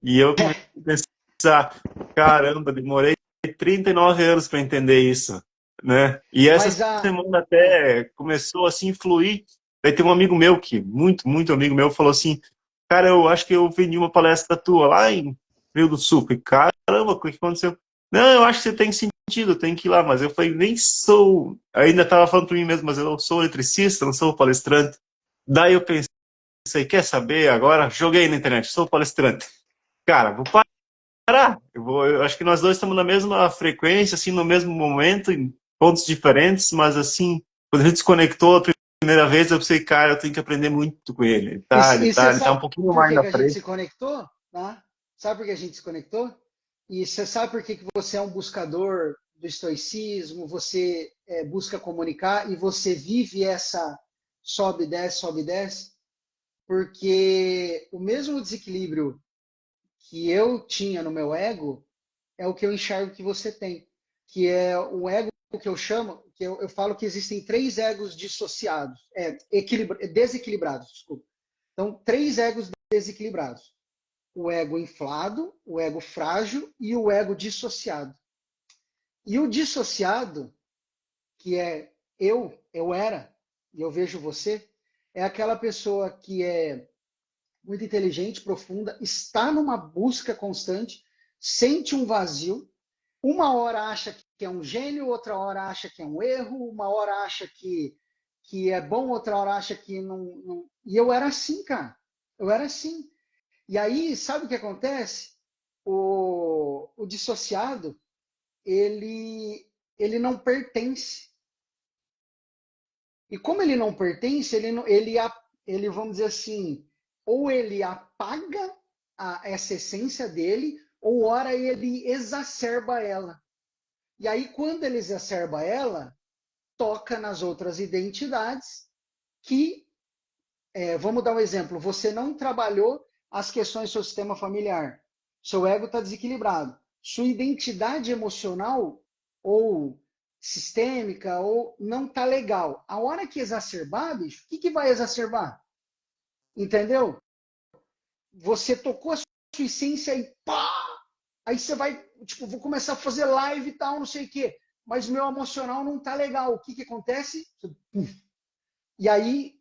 E eu comecei a pensar, caramba, demorei 39 anos para entender isso, né? E essa Mas a. semana Ah, até começou assim a fluir. Daí tem um amigo meu que, muito amigo meu, falou assim, cara, eu acho que eu vendi uma palestra tua lá em Rio do Sul. Falei, caramba, o que aconteceu? Não, eu acho que você tem sentido, tem que ir lá, mas eu falei, nem sou, ainda estava falando para mim mesmo, mas eu não sou eletricista, não sou palestrante. Daí eu pensei, quer saber? Agora joguei na internet, sou palestrante. Cara, vou parar. Eu acho que nós dois estamos na mesma frequência, assim, no mesmo momento, em pontos diferentes, mas assim, quando a gente se conectou a primeira vez, eu pensei, cara, eu tenho que aprender muito com ele. e você Ele tá um sabe pouquinho por mais que, na que a gente frente. se conectou? Tá? Sabe por que a gente se conectou? E você sabe por que, que você é um buscador do estoicismo, você busca comunicar e você vive essa sobe, desce, sobe, desce? Porque o mesmo desequilíbrio que eu tinha no meu ego é o que eu enxergo que você tem, que é o ego que eu chamo, que eu falo que existem três egos dissociados, desequilibrados, desculpa. Então, três egos desequilibrados. O ego inflado, o ego frágil e o ego dissociado. E o dissociado, que é eu era, e eu vejo você, é aquela pessoa que é muito inteligente, profunda, está numa busca constante, sente um vazio, uma hora acha que é um gênio, outra hora acha que é um erro, uma hora acha que é bom, outra hora acha que não. E eu era assim, cara. Eu era assim. E aí, sabe o que acontece? O dissociado, ele não pertence. E como ele não pertence, ele vamos dizer assim, ou ele apaga essa essência dele, ou ora ele exacerba ela. E aí, quando ele exacerba ela, toca nas outras identidades que, vamos dar um exemplo, você não trabalhou as questões do seu sistema familiar, seu ego está desequilibrado, sua identidade emocional ou sistêmica ou não está legal. A hora que exacerbar, bicho, o que vai exacerbar? Entendeu? Você tocou a sua essência e pá! Aí você vai, tipo, vou começar a fazer live e tal, não sei o quê. Mas meu emocional não tá legal. O que acontece? E aí,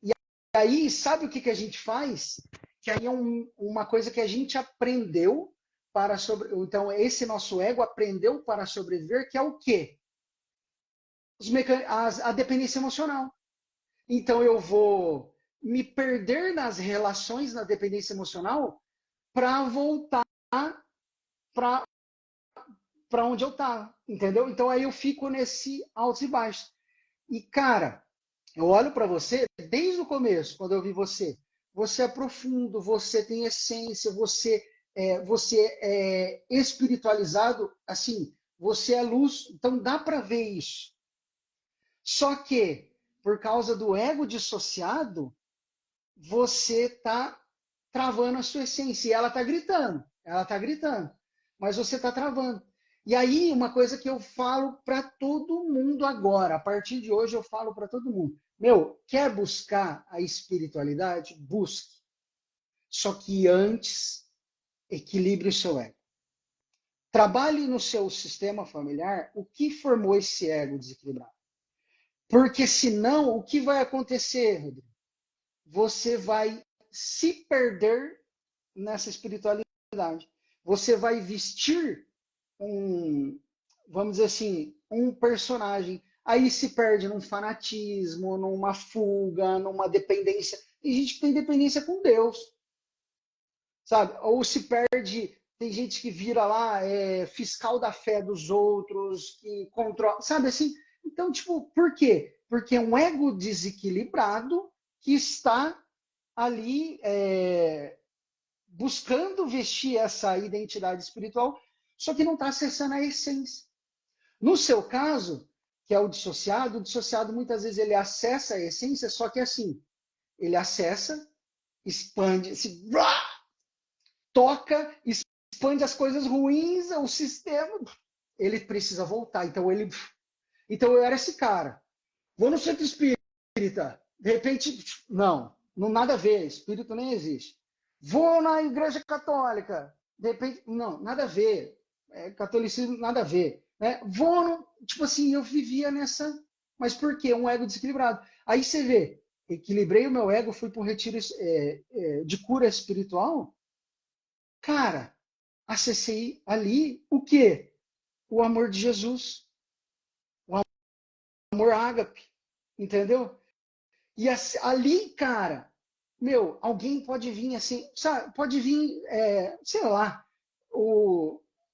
sabe o que a gente faz? Que aí é uma coisa que a gente aprendeu para sobre. Então, esse nosso ego aprendeu para sobreviver, que é o quê? A dependência emocional. Então, eu vou me perder nas relações na dependência emocional para voltar para onde eu estava, entendeu? Então, aí eu fico nesse altos e baixos. E, cara, eu olho para você desde o começo, quando eu vi você. Você é profundo, você tem essência, você é espiritualizado, assim, você é luz, então dá para ver isso. Só que, por causa do ego dissociado, você está travando a sua essência. E ela está gritando, mas você está travando. E aí, uma coisa que eu falo para todo mundo agora, a partir de hoje eu falo para todo mundo. Meu, quer buscar a espiritualidade? Busque. Só que antes, equilibre o seu ego. Trabalhe no seu sistema familiar o que formou esse ego desequilibrado. Porque senão, o que vai acontecer, Rodrigo? Você vai se perder nessa espiritualidade. Você vai vestir vamos dizer assim, um personagem. Aí se perde num fanatismo, numa fuga, numa dependência. Tem gente que tem dependência com Deus, sabe? Ou se perde, tem gente que vira lá fiscal da fé dos outros, que controla, sabe assim? Então, tipo, por quê? Porque é um ego desequilibrado que está ali buscando vestir essa identidade espiritual, só que não está acessando a essência. No seu caso, que é o dissociado muitas vezes ele acessa a essência, só que assim, ele acessa, expande, toca, expande as coisas ruins, o sistema, ele precisa voltar. Então eu era esse cara. Vou no centro espírita, de repente, não nada a ver, espírito nem existe. Vou na igreja católica, de repente, não, nada a ver. Catolicismo, nada a ver. Né? Tipo assim, eu vivia nessa. Mas por quê? Um ego desequilibrado. Aí você vê, equilibrei o meu ego, fui para um retiro de cura espiritual. Cara, acessei ali o quê? O amor de Jesus. O amor ágape. Entendeu? E ali, cara, meu, alguém pode vir assim, sabe? Pode vir, sei lá,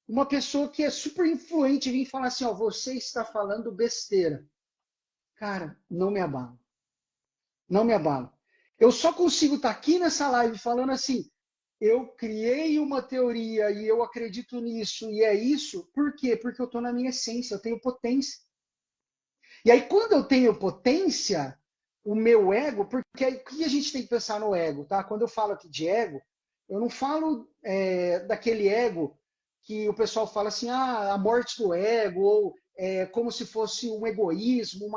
uma pessoa que é super influente vir falar assim, ó, você está falando besteira. Cara, não me abalo. Não me abalo. Eu só consigo estar aqui nessa live falando assim, eu criei uma teoria e eu acredito nisso e é isso. Por quê? Porque eu estou na minha essência, eu tenho potência. E aí, quando eu tenho potência, o meu ego, porque aí, o que a gente tem que pensar no ego, tá? Quando eu falo aqui de ego, eu não falo daquele ego que o pessoal fala assim, a morte do ego, ou como se fosse um egoísmo,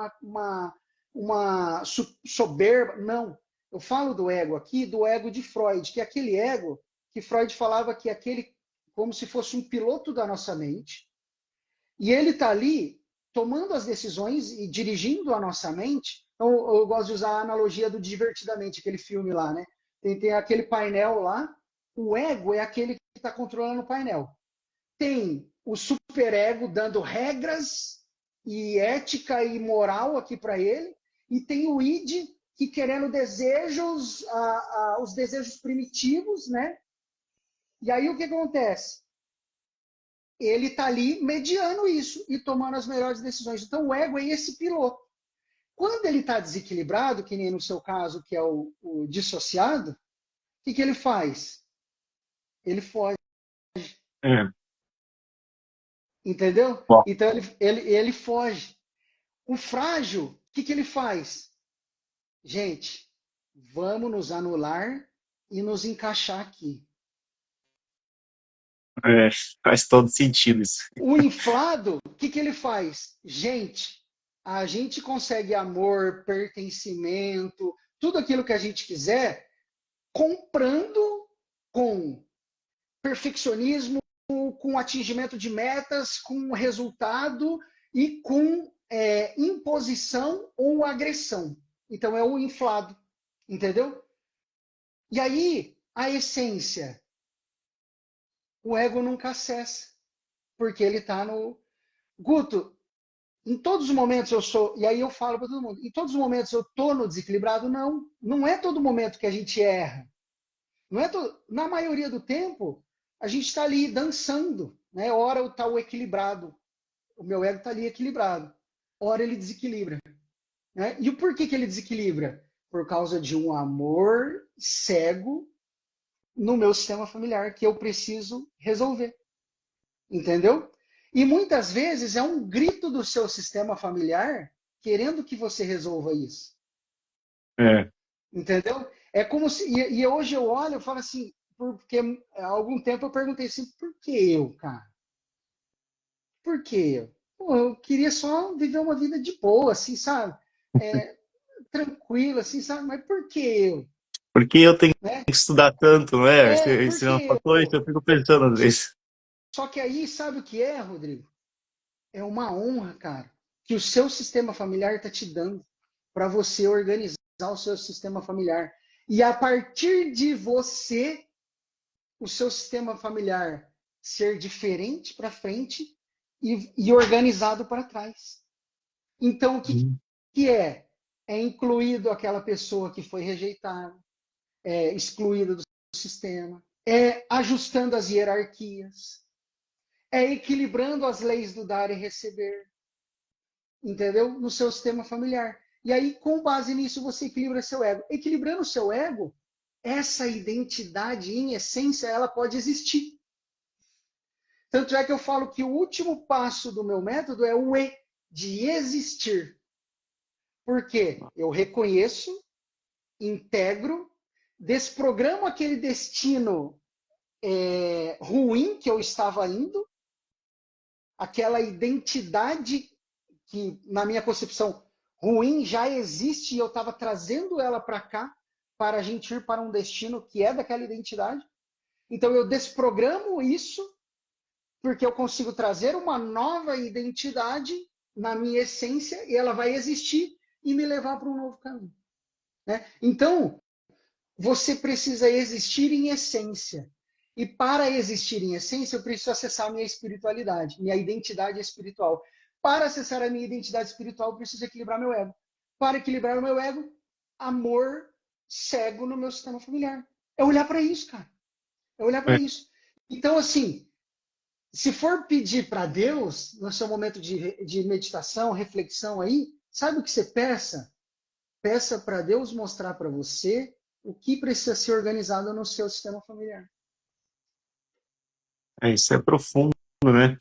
uma soberba. Não. Eu falo do ego aqui, do ego de Freud, que é aquele ego que Freud falava que é aquele como se fosse um piloto da nossa mente, e ele está ali tomando as decisões e dirigindo a nossa mente. Então, eu gosto de usar a analogia do Divertidamente, aquele filme lá, né? Tem aquele painel lá, o ego é aquele que está controlando o painel. Tem o superego dando regras e ética e moral aqui para ele, e tem o id que querendo desejos, os desejos primitivos, né? E aí o que acontece? Ele está ali mediando isso e tomando as melhores decisões. Então o ego é esse piloto. Quando ele está desequilibrado, que nem no seu caso, que é o dissociado, o que ele faz? Ele foge. É. Entendeu? Bom, Então ele foge. O frágil, o que ele faz? Gente, vamos nos anular e nos encaixar aqui. faz todo sentido isso. O inflado, o que ele faz? Gente, a gente consegue amor, pertencimento, tudo aquilo que a gente quiser, comprando com perfeccionismo, com atingimento de metas, com resultado e com imposição ou agressão. Então é o inflado, entendeu? E aí, a essência, o ego nunca acessa, porque ele está no... Guto, em todos os momentos eu sou... E aí eu falo para todo mundo, em todos os momentos eu estou no desequilibrado? Não. Não é todo momento que a gente erra. Não é Na maioria do tempo, a gente está ali dançando. Né? Ora está o equilibrado. O meu ego está ali equilibrado. Ora ele desequilibra. Né? E o porquê que ele desequilibra? Por causa de um amor cego no meu sistema familiar que eu preciso resolver. Entendeu? E muitas vezes é um grito do seu sistema familiar querendo que você resolva isso. É. Entendeu? É como se. E hoje eu olho e falo assim, porque há algum tempo eu perguntei assim, por que eu, cara? Por que eu? Pô, eu queria só viver uma vida de boa, assim, sabe? Tranquila, assim, sabe? Mas por que eu? Porque eu tenho Né? que estudar tanto, não é? Por Você que não falou isso, eu? eu fico pensando às vezes. Só que aí, sabe o que é, Rodrigo? É uma honra, cara, que o seu sistema familiar está te dando para você organizar o seu sistema familiar. E a partir de você, o seu sistema familiar ser diferente para frente e organizado para trás. Então, o que é? É incluído aquela pessoa que foi rejeitada, é excluída do sistema, é ajustando as hierarquias, é equilibrando as leis do dar e receber, entendeu? No seu sistema familiar. E aí, com base nisso, você equilibra seu ego. Equilibrando o seu ego, essa identidade, em essência, ela pode existir. Tanto é que eu falo que o último passo do meu método é o E, de existir. Por quê? Eu reconheço, integro, desprogramo aquele destino ruim que eu estava indo, aquela identidade que, na minha concepção, ruim já existe e eu estava trazendo ela para cá para a gente ir para um destino que é daquela identidade. Então eu desprogramo isso porque eu consigo trazer uma nova identidade na minha essência e ela vai existir e me levar para um novo caminho. Né? Então, você precisa existir em essência. E para existir em essência, eu preciso acessar a minha espiritualidade, minha identidade espiritual. Para acessar a minha identidade espiritual, eu preciso equilibrar meu ego. Para equilibrar o meu ego, amor cego no meu sistema familiar. É olhar para isso, cara. É olhar para É. isso. Então, assim, se for pedir para Deus, no seu momento de meditação, reflexão aí, sabe o que você peça? Peça para Deus mostrar para você o que precisa ser organizado no seu sistema familiar. Isso é profundo, né?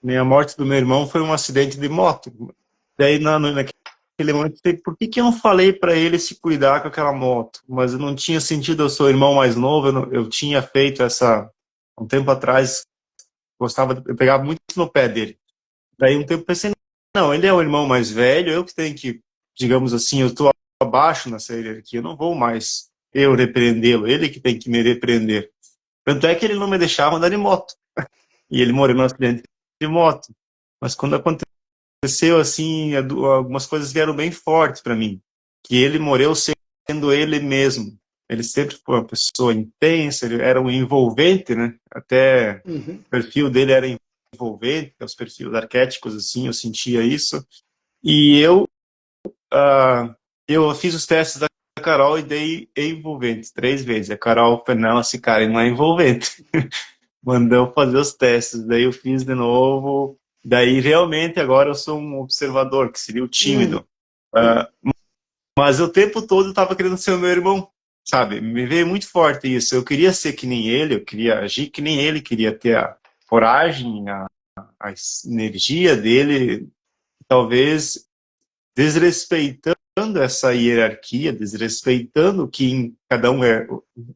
Minha morte do meu irmão foi um acidente de moto. Daí, naquele momento, por que eu não falei para ele se cuidar com aquela moto? Mas eu não tinha sentido, eu sou o irmão mais novo, eu tinha feito um tempo atrás, eu pegava muito no pé dele. Daí um tempo eu pensei, não, ele é o irmão mais velho, eu que tenho que, digamos assim, eu estou abaixo nessa hierarquia, eu não vou mais eu repreendê-lo, ele que tem que me repreender. Tanto é que ele não me deixava andar de moto. E ele morreu num acidente de moto. Mas quando aconteceu assim, algumas coisas vieram bem fortes para mim. Que ele morreu sem sendo ele mesmo. Ele sempre foi uma pessoa intensa, ele era um envolvente, né? Até Uhum. o perfil dele era envolvente, os perfis arquétipos, assim, eu sentia isso. E eu fiz os testes da Carol e dei envolvente 3 vezes. A Carol falou, não, esse cara não é envolvente. Mandou fazer os testes, daí eu fiz de novo. Daí, realmente, agora eu sou um observador, que seria o Uhum. tímido. Ah, mas o tempo todo eu estava querendo ser o meu irmão, sabe? Me veio muito forte isso. Eu queria ser que nem ele, eu queria agir que nem ele, queria ter a coragem, a energia dele, talvez desrespeitando essa hierarquia, desrespeitando que em cada um é,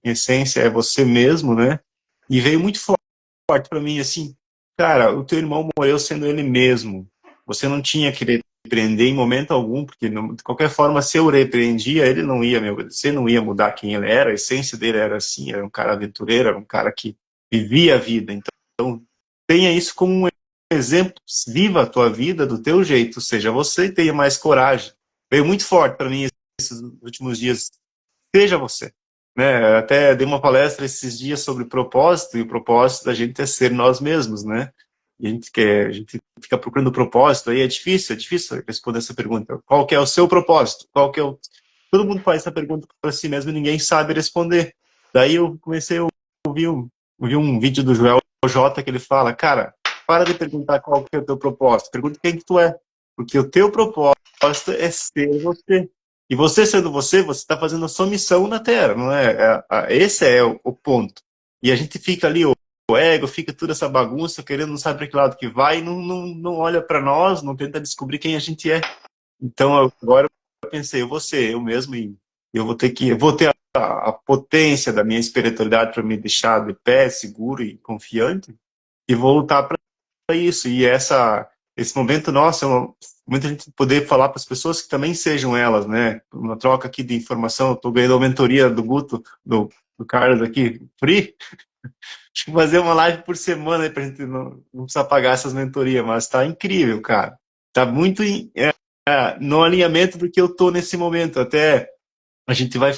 em essência, é você mesmo, né? E veio muito forte para mim assim, cara, o teu irmão morreu sendo ele mesmo. Você não tinha que repreender em momento algum, porque de qualquer forma, se eu repreendia, ele não ia me obedecer, não ia mudar quem ele era, a essência dele era assim, era um cara aventureiro, era um cara que vivia a vida. Então tenha isso como um exemplo, viva a tua vida do teu jeito, seja você e tenha mais coragem. Veio muito forte para mim esses últimos dias, seja você. Né? Até dei uma palestra esses dias sobre propósito, e o propósito da gente é ser nós mesmos, né? E a gente fica procurando propósito, aí é difícil responder essa pergunta. Qual que é o seu propósito? Qual que é o... Todo mundo faz essa pergunta para si mesmo e ninguém sabe responder. Daí eu comecei a ouvir um vídeo do Joel J que ele fala, cara, para de perguntar qual que é o teu propósito, pergunta quem que tu é, porque o teu propósito é ser você. E você sendo você, você está fazendo a sua missão na Terra, não é? Esse é o ponto. E a gente fica ali, o ego, fica toda essa bagunça, querendo não sabe para que lado que vai, e não olha para nós, não tenta descobrir quem a gente é. Então agora eu pensei, eu vou ser eu mesmo e eu vou ter a potência da minha espiritualidade para me deixar de pé, seguro e confiante e voltar para isso. E esse momento nosso é muita gente poder falar para as pessoas que também sejam elas, né? Uma troca aqui de informação. Eu estou ganhando a mentoria do Guto, do Carlos aqui, free. Acho que fazer uma live por semana aí para a gente não precisar pagar essas mentorias, mas está incrível, cara. Está muito no alinhamento do que eu estou nesse momento. Até a gente vai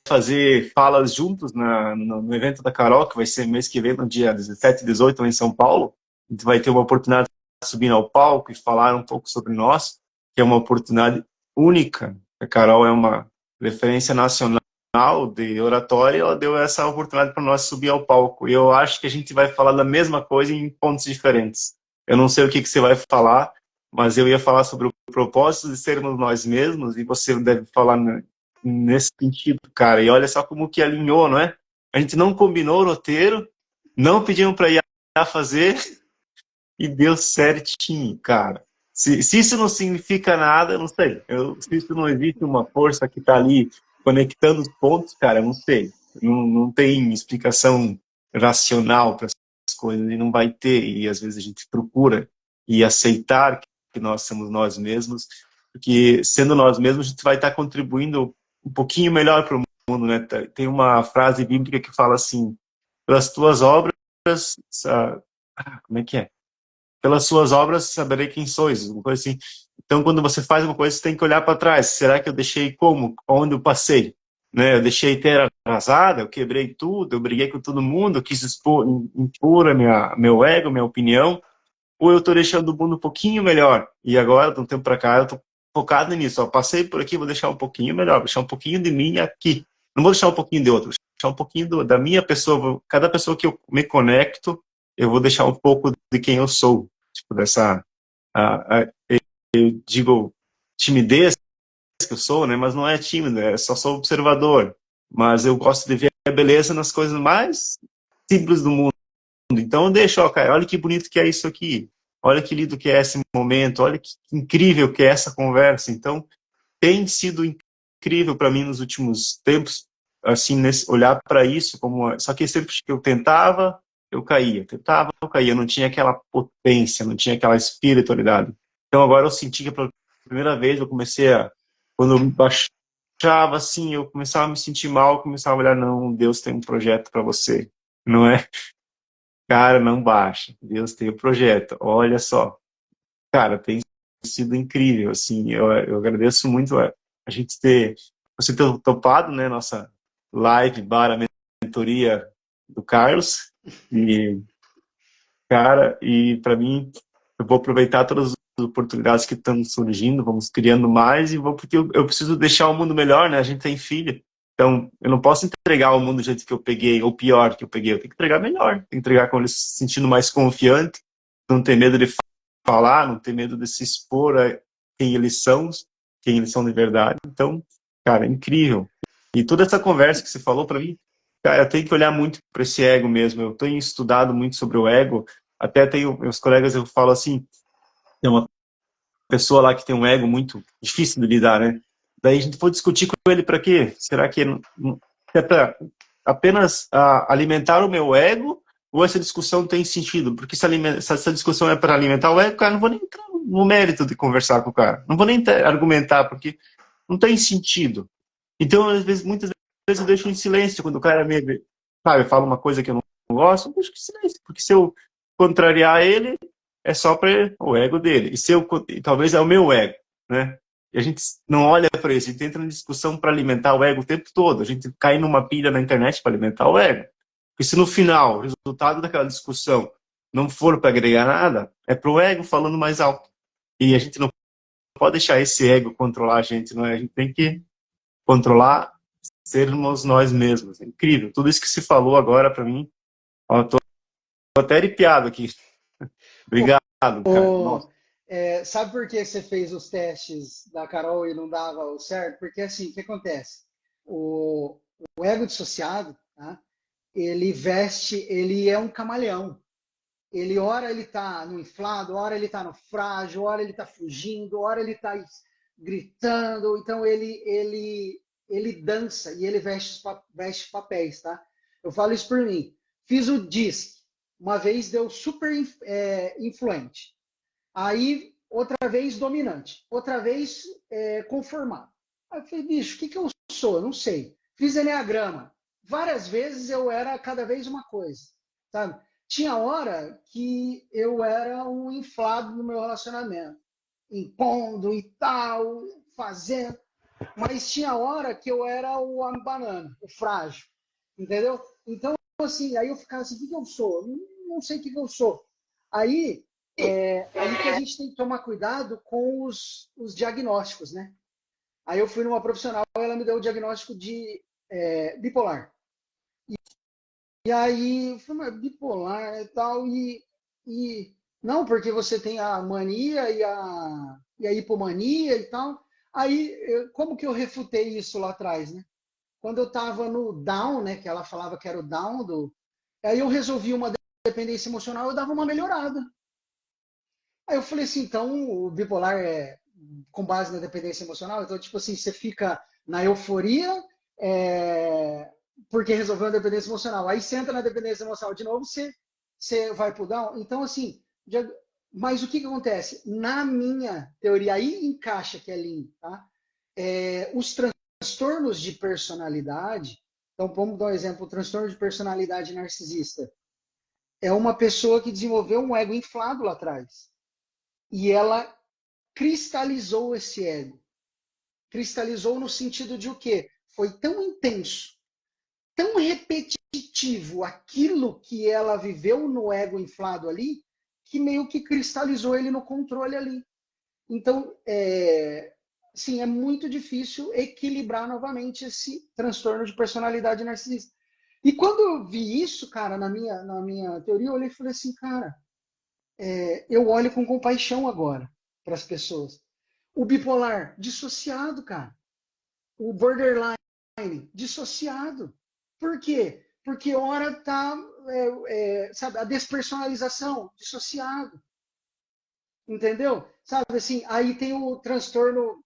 fazer falas juntos no evento da Carol, que vai ser mês que vem, no dia 17 e 18, lá em São Paulo. A gente vai ter uma oportunidade de subir ao palco e falar um pouco sobre nós, que é uma oportunidade única. A Carol é uma referência nacional de oratória e ela deu essa oportunidade para nós subir ao palco. E eu acho que a gente vai falar da mesma coisa em pontos diferentes. Eu não sei o que você vai falar, mas eu ia falar sobre o propósito de sermos nós mesmos e você deve falar nesse sentido, cara. E olha só como que alinhou, não é? A gente não combinou o roteiro, não pedimos para ir a fazer e deu certinho, cara. Se isso não significa nada, eu não sei. Se isso não existe uma força que está ali conectando os pontos, cara, eu não sei. Não tem explicação racional para as coisas e não vai ter. E às vezes a gente procura e aceitar que nós somos nós mesmos, porque sendo nós mesmos a gente vai estar contribuindo um pouquinho melhor para o mundo, né? Tem uma frase bíblica que fala assim: pelas tuas obras, como é que é? Pelas suas obras saberei quem sois, uma coisa assim. Então, quando você faz uma coisa, você tem que olhar para trás. Será que eu deixei como? Onde eu passei? Né? Eu deixei terra arrasada, eu quebrei tudo, eu briguei com todo mundo, eu quis impor meu ego, minha opinião, ou eu estou deixando o mundo um pouquinho melhor? E agora, de um tempo para cá, eu estou focado nisso. Ó, passei por aqui, vou deixar um pouquinho melhor, vou deixar um pouquinho de mim aqui. Não vou deixar um pouquinho de outro, vou deixar um pouquinho da minha pessoa. Cada pessoa que eu me conecto, eu vou deixar um pouco de quem eu sou. Tipo, eu digo timidez que eu sou, né? Mas não é tímido, só sou observador. Mas eu gosto de ver a beleza nas coisas mais simples do mundo. Então, deixa, ó, cara, olha que bonito que é isso aqui. Olha que lindo que é esse momento. Olha que incrível que é essa conversa. Então, tem sido incrível para mim nos últimos tempos, assim, olhar para isso como. Só que sempre que eu tentava, eu caía, não tinha aquela potência, não tinha aquela espiritualidade. Então agora eu senti que pela primeira vez eu comecei quando eu baixava assim, eu começava a me sentir mal, eu começava a olhar, não, Deus tem um projeto para você, não é? Cara, não baixa, Deus tem um projeto, olha só. Cara, tem sido incrível, assim, eu agradeço muito a gente ter você ter topado, né, nossa live barra mentoria do Carlos. E, cara, e para mim, eu vou aproveitar todas as oportunidades que estão surgindo, vamos criando mais, e vou, porque eu preciso deixar o mundo melhor, né? A gente tem filho. Então, eu não posso entregar o mundo do jeito que eu peguei, ou pior que eu peguei. Eu tenho que entregar melhor. Tenho que entregar com eles se sentindo mais confiante, não ter medo de falar, não ter medo de se expor a quem eles são de verdade. Então, cara, é incrível. E toda essa conversa que você falou para mim, cara, eu tenho que olhar muito para esse ego mesmo. Eu tenho estudado muito sobre o ego. Até tenho meus colegas, eu falo assim, tem uma pessoa lá que tem um ego muito difícil de lidar, né? Daí a gente foi discutir com ele para quê? Será que é para apenas alimentar o meu ego ou essa discussão tem sentido? Porque se essa discussão é para alimentar o ego, cara, não vou nem entrar no mérito de conversar com o cara. Não vou nem argumentar, porque não tem sentido. Então, às vezes, muitas vezes eu deixo em silêncio quando o cara sabe, fala uma coisa que eu não gosto, eu deixo em silêncio, porque se eu contrariar ele, é só para o ego dele. E se eu, talvez é o meu ego, né? E a gente não olha para isso, a gente entra na discussão para alimentar o ego o tempo todo. A gente cai numa pilha na internet para alimentar o ego. Porque se no final o resultado daquela discussão não for para agregar nada, é para o ego falando mais alto. E a gente não pode deixar esse ego controlar a gente, não é? A gente tem que controlar, sermos nós mesmos. É incrível. Tudo isso que se falou agora para mim, ó, tô até arrepiado aqui. Obrigado, cara. Nossa. Sabe por que você fez os testes da Carol e não dava o certo? Porque assim, o que acontece? O ego dissociado, tá? Ele é um camaleão. Ora ele está no inflado, ora ele está no frágil, ora ele está fugindo, ora ele está gritando. Então ele dança e ele veste papéis, tá? Eu falo isso por mim. Fiz o DISC. Uma vez deu super influente. Aí, outra vez dominante. Outra vez conformado. Aí eu falei, bicho, o que eu sou? Eu não sei. Fiz Enneagrama. Várias vezes eu era cada vez uma coisa, sabe? Tinha hora que eu era um inflado no meu relacionamento, impondo e tal, fazendo. Mas tinha hora que eu era o banana, o frágil, entendeu? Então, assim, aí eu ficava assim, o que eu sou? Não sei o que eu sou. Aí que a gente tem que tomar cuidado com os diagnósticos, né? Aí eu fui numa profissional, ela me deu o diagnóstico de bipolar. E aí, eu falei, mas bipolar e tal, não, porque você tem a mania e a hipomania e tal. Aí, como que eu refutei isso lá atrás, né? Quando eu estava no down, né, que ela falava que era o down aí eu resolvi uma dependência emocional, eu dava uma melhorada. Aí eu falei assim, então o bipolar é com base na dependência emocional, então tipo assim, você fica na euforia, porque resolveu a dependência emocional. Aí você entra na dependência emocional de novo, você vai pro down. Então, assim, mas o que acontece? Na minha teoria, aí encaixa que é Lean, tá? Os transtornos de personalidade, então vamos dar um exemplo, o transtorno de personalidade narcisista. É uma pessoa que desenvolveu um ego inflado lá atrás. E ela cristalizou esse ego. Cristalizou no sentido de o quê? Foi tão intenso, tão repetitivo aquilo que ela viveu no ego inflado ali, que meio que cristalizou ele no controle ali. Então, sim, é muito difícil equilibrar novamente esse transtorno de personalidade narcisista. E quando eu vi isso, cara, na minha teoria, eu olhei e falei assim, cara, eu olho com compaixão agora para as pessoas. O bipolar, dissociado, cara. O borderline, dissociado. Por quê? Porque hora tá, sabe, a despersonalização, dissociado. Entendeu? Sabe assim, aí tem o transtorno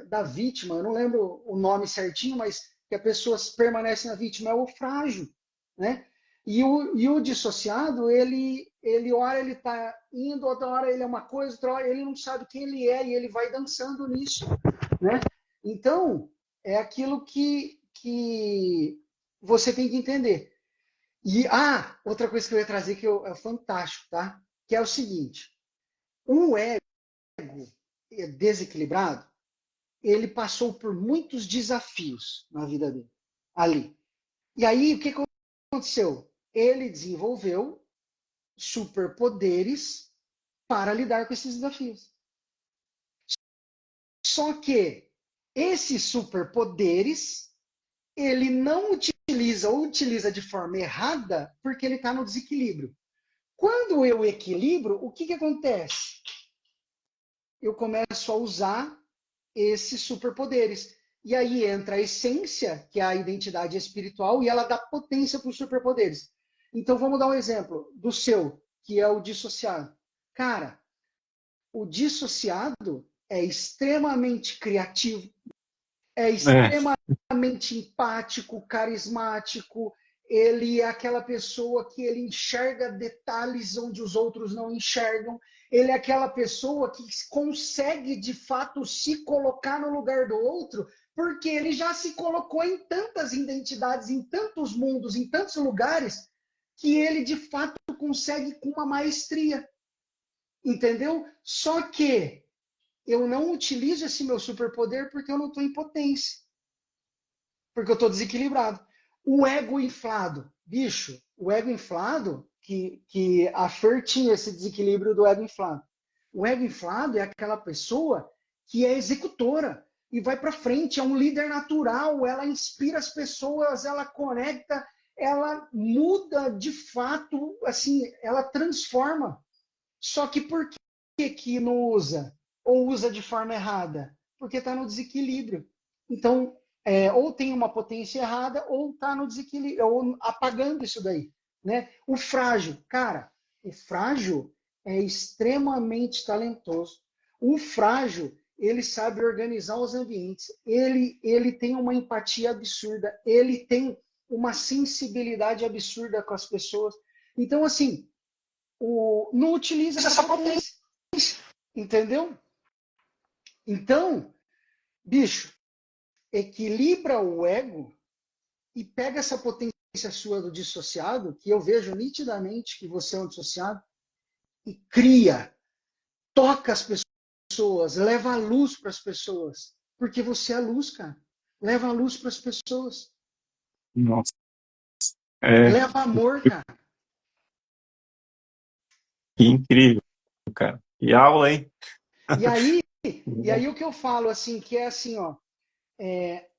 da vítima, eu não lembro o nome certinho, mas que a pessoa permanece na vítima, é o frágil, né? E o dissociado, hora ele está indo, outra hora ele é uma coisa, outra hora ele não sabe quem ele é e ele vai dançando nisso, né? Então, é aquilo que você tem que entender. E, outra coisa que eu ia trazer que é fantástico, tá? Que é o seguinte, um ego desequilibrado, ele passou por muitos desafios na vida dele, ali. E aí, o que aconteceu? Ele desenvolveu superpoderes para lidar com esses desafios. Só que esses superpoderes, ele não utiliza ou utiliza de forma errada porque ele está no desequilíbrio. Quando eu equilibro, o que acontece? Eu começo a usar esses superpoderes. E aí entra a essência, que é a identidade espiritual, e ela dá potência para os superpoderes. Então vamos dar um exemplo do seu, que é o dissociado. Cara, o dissociado é extremamente criativo, é extremamente empático, carismático, ele é aquela pessoa que ele enxerga detalhes onde os outros não enxergam, ele é aquela pessoa que consegue de fato se colocar no lugar do outro, porque ele já se colocou em tantas identidades, em tantos mundos, em tantos lugares, que ele de fato consegue com uma maestria. Entendeu? Só que eu não utilizo esse meu superpoder porque eu não estou em potência. Porque eu estou desequilibrado. O ego inflado. Bicho, o ego inflado, que a Fer tinha esse desequilíbrio do ego inflado. O ego inflado é aquela pessoa que é executora e vai para frente, é um líder natural, ela inspira as pessoas, ela conecta, ela muda de fato, assim, ela transforma. Só que por que não usa? Ou usa de forma errada? Porque está no desequilíbrio. Então, ou tem uma potência errada, ou está no desequilíbrio, ou apagando isso daí. Né? O frágil, cara, o frágil é extremamente talentoso. O frágil, ele sabe organizar os ambientes, ele tem uma empatia absurda, ele tem uma sensibilidade absurda com as pessoas. Então, assim, não utiliza essa potência. Entendeu? Então, bicho, equilibra o ego e pega essa potência sua do dissociado, que eu vejo nitidamente que você é um dissociado, e cria, toca as pessoas, leva a luz para as pessoas. Porque você é a luz, cara. Leva a luz para as pessoas. Nossa. Leva amor, cara. Que incrível, cara. Que aula, hein? E aí o que eu falo, assim, que é assim, ó,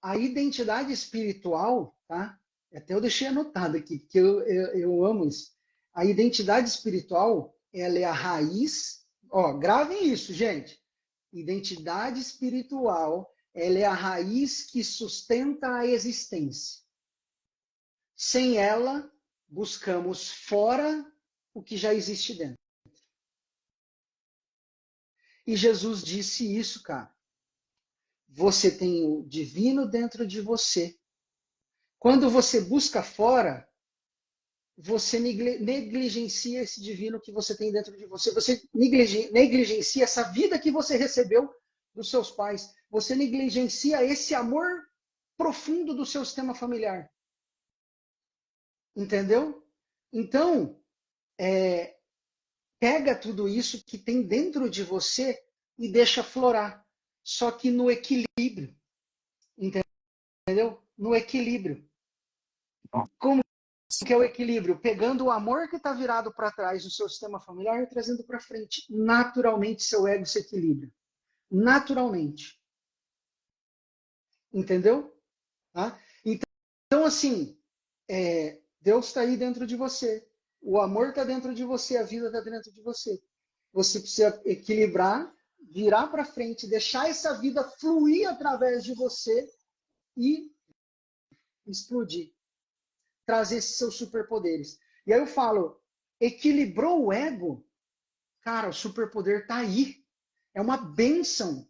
a identidade espiritual, tá? Até eu deixei anotado aqui, porque eu amo isso. A identidade espiritual, ela é a raiz. Ó, gravem isso, gente. Identidade espiritual, ela é a raiz que sustenta a existência. Sem ela, buscamos fora o que já existe dentro. E Jesus disse isso, cara. Você tem o divino dentro de você. Quando você busca fora, você negligencia esse divino que você tem dentro de você. Você negligencia essa vida que você recebeu dos seus pais. Você negligencia esse amor profundo do seu sistema familiar. Entendeu? Então, pega tudo isso que tem dentro de você e deixa florar. Só que no equilíbrio. Entendeu? No equilíbrio. Como que é o equilíbrio? Pegando o amor que está virado para trás do seu sistema familiar e trazendo para frente. Naturalmente, seu ego se equilibra. Naturalmente. Entendeu? Tá? Então, assim, Deus está aí dentro de você. O amor está dentro de você. A vida está dentro de você. Você precisa equilibrar, virar para frente, deixar essa vida fluir através de você e explodir. Trazer esses seus superpoderes. E aí eu falo, equilibrou o ego? Cara, o superpoder tá aí. É uma bênção.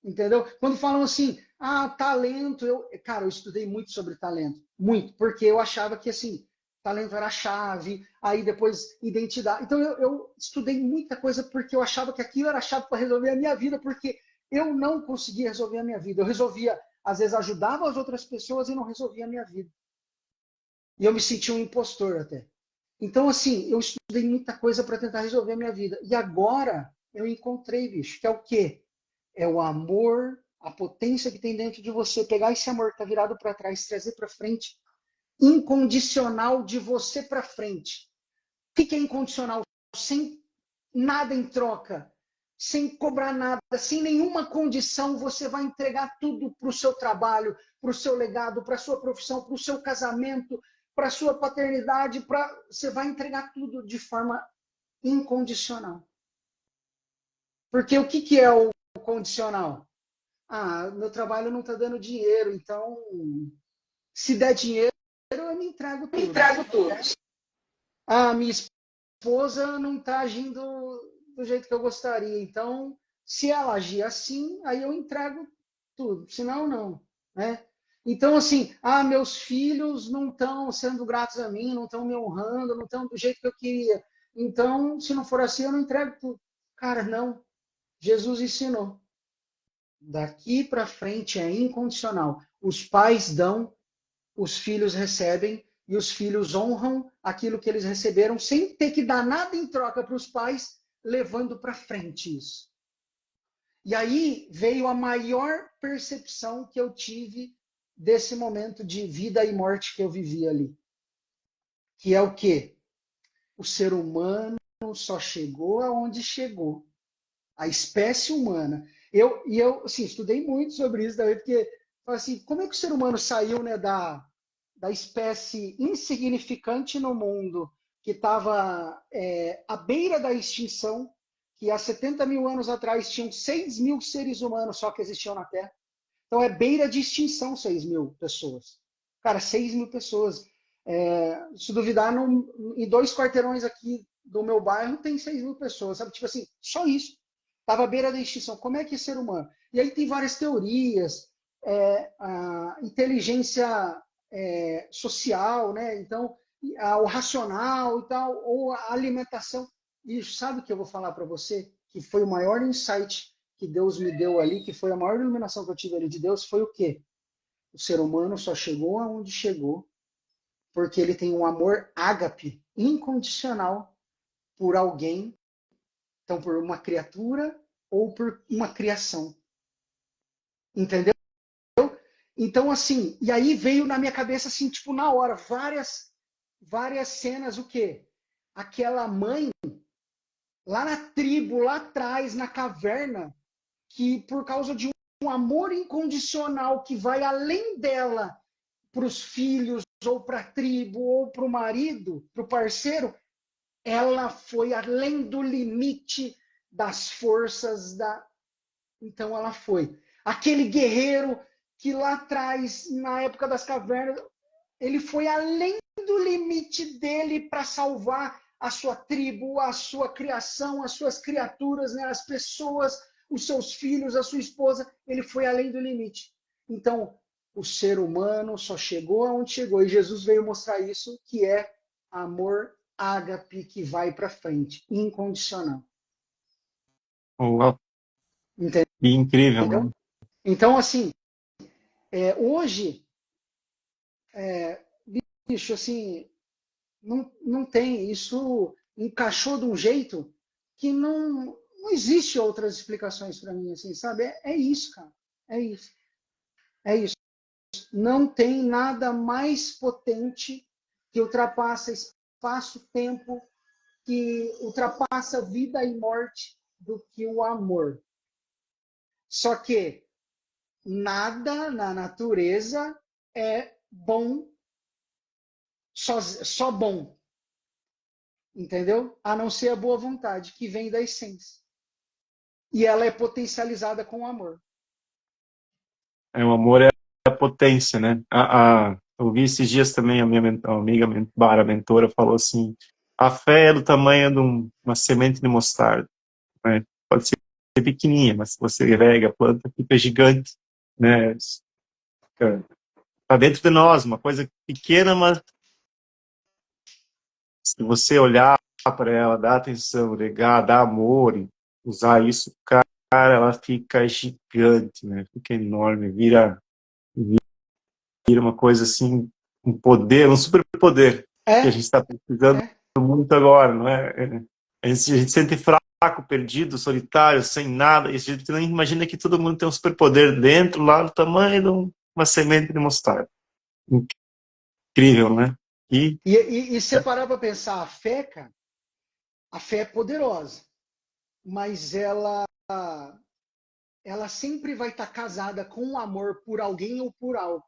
Entendeu? Quando falam assim, talento, cara, eu estudei muito sobre talento. Muito, porque eu achava que, assim, talento era a chave, aí depois identidade. Então eu estudei muita coisa porque eu achava que aquilo era a chave para resolver a minha vida, porque eu não conseguia resolver a minha vida. Eu resolvia, às vezes ajudava as outras pessoas e não resolvia a minha vida. E eu me sentia um impostor até. Então, assim, eu estudei muita coisa para tentar resolver a minha vida. E agora eu encontrei, bicho, que é o quê? É o amor a potência que tem dentro de você, pegar esse amor que está virado para trás, trazer para frente, incondicional de você para frente. O que é incondicional? Sem nada em troca, sem cobrar nada, sem nenhuma condição, você vai entregar tudo para o seu trabalho, para o seu legado, para a sua profissão, para o seu casamento, para a sua paternidade, você vai entregar tudo de forma incondicional. Porque o que é o condicional? Ah, meu trabalho não está dando dinheiro, então se der dinheiro, eu me entrego tudo. Ah, minha esposa não está agindo do jeito que eu gostaria, então se ela agir assim, aí eu entrego tudo, senão não, né? Então, assim, meus filhos não estão sendo gratos a mim, não estão me honrando, não estão do jeito que eu queria. Então, se não for assim, eu não entrego tudo. Cara, não. Jesus ensinou. Daqui para frente é incondicional. Os pais dão, os filhos recebem e os filhos honram aquilo que eles receberam sem ter que dar nada em troca para os pais, levando para frente isso. E aí veio a maior percepção que eu tive desse momento de vida e morte que eu vivi ali. Que é o quê? O ser humano só chegou aonde chegou. A espécie humana. Eu assim, estudei muito sobre isso também, porque assim, como é que o ser humano saiu, né, da espécie insignificante no mundo, que estava à beira da extinção, que há 70 mil anos atrás tinham 6 mil seres humanos só que existiam na Terra. Então é beira de extinção 6 mil pessoas. Cara, 6 mil pessoas. Se duvidar, em 2 quarteirões aqui do meu bairro tem 6 mil pessoas, sabe? Tipo assim, só isso. Estava à beira da extinção. Como é que é ser humano? E aí tem várias teorias, a inteligência social, né? Então, o racional e tal, ou a alimentação. E sabe o que eu vou falar para você? Que foi o maior insight que Deus me deu ali, que foi a maior iluminação que eu tive ali de Deus, foi o quê? O ser humano só chegou aonde chegou porque ele tem um amor ágape, incondicional, por alguém, então por uma criatura ou por uma criação. Entendeu? Então, assim, e aí veio na minha cabeça, assim, tipo, na hora, várias cenas, o quê? Aquela mãe, lá na tribo, lá atrás, na caverna, que por causa de um amor incondicional que vai além dela para os filhos, ou para a tribo, ou para o marido, para o parceiro, ela foi além do limite das forças da. Então ela foi. Aquele guerreiro que lá atrás, na época das cavernas, ele foi além do limite dele para salvar a sua tribo, a sua criação, as suas criaturas, né, as pessoas, os seus filhos, a sua esposa. Ele foi além do limite. Então, o ser humano só chegou aonde chegou. E Jesus veio mostrar isso, que é amor ágape que vai para frente, incondicional. Uau, Entendeu? que incrível, mano. Então, assim, hoje, bicho, assim, não tem. Isso encaixou de um jeito que não existe outras explicações para mim, assim, sabe? É isso, cara. É isso. É isso. Não tem nada mais potente que ultrapassa espaço-tempo, que ultrapassa vida e morte do que o amor. Só que nada na natureza é bom, só bom. Entendeu? A não ser a boa vontade, que vem da essência. E ela é potencializada com o amor. O amor é a potência, né? Eu vi esses dias também, a minha amiga Bara, mentora, falou assim, a fé é do tamanho de uma semente de mostarda, né? Pode ser pequenininha, mas se você rega a planta, fica gigante, né? Está dentro de nós, uma coisa pequena, mas se você olhar para ela, dar atenção, regar, dar amor, usar isso, cara, ela fica gigante, né? Fica enorme, vira uma coisa assim, um poder, um superpoder que a gente está precisando muito agora, não é? A gente se sente fraco perdido, solitário, sem nada. E a gente não imagina que todo mundo tem um superpoder dentro, lá do tamanho de uma semente de mostarda. Incrível, né? E se parar para pensar, a fé é poderosa, mas ela sempre vai estar casada com o amor por alguém ou por algo.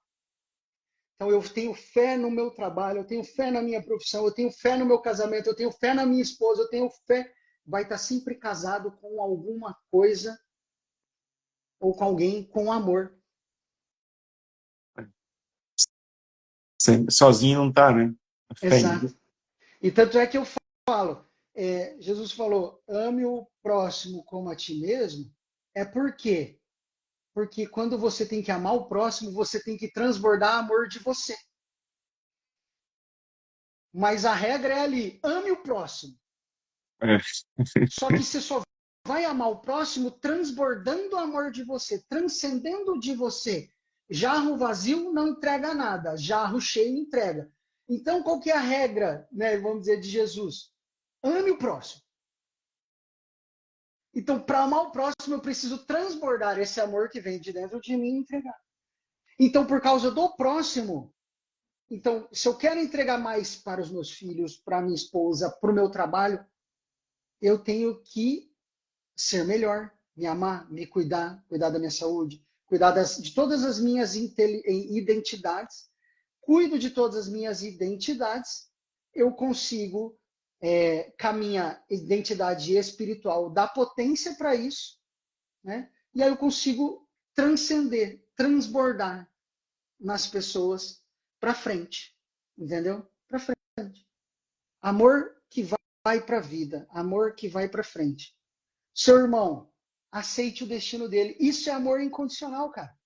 Então eu tenho fé no meu trabalho, eu tenho fé na minha profissão, eu tenho fé no meu casamento, eu tenho fé na minha esposa, eu tenho fé. Vai estar sempre casado com alguma coisa ou com alguém com amor. Sozinho não tá, né? A fé. Exato. E tanto é que eu falo, Jesus falou, ame o próximo como a ti mesmo, é por quê? Porque quando você tem que amar o próximo, você tem que transbordar amor de você. Mas a regra é ali, ame o próximo. É. Só que você só vai amar o próximo transbordando o amor de você, transcendendo de você. Jarro vazio não entrega nada, jarro cheio entrega. Então, qual que é a regra, né, vamos dizer, de Jesus? Ame o próximo. Então, para amar o próximo, eu preciso transbordar esse amor que vem de dentro de mim e entregar. Então, por causa do próximo, então, se eu quero entregar mais para os meus filhos, para minha esposa, para o meu trabalho, eu tenho que ser melhor, me amar, me cuidar, cuidar da minha saúde, cuidar de todas as minhas identidades. Cuido de todas as minhas identidades, eu consigo, com a minha identidade espiritual, dar potência para isso, né? E aí eu consigo transcender, transbordar nas pessoas para frente, entendeu? Para frente. Amor que vai para a vida, amor que vai para frente. Seu irmão, aceite o destino dele. Isso é amor incondicional, cara.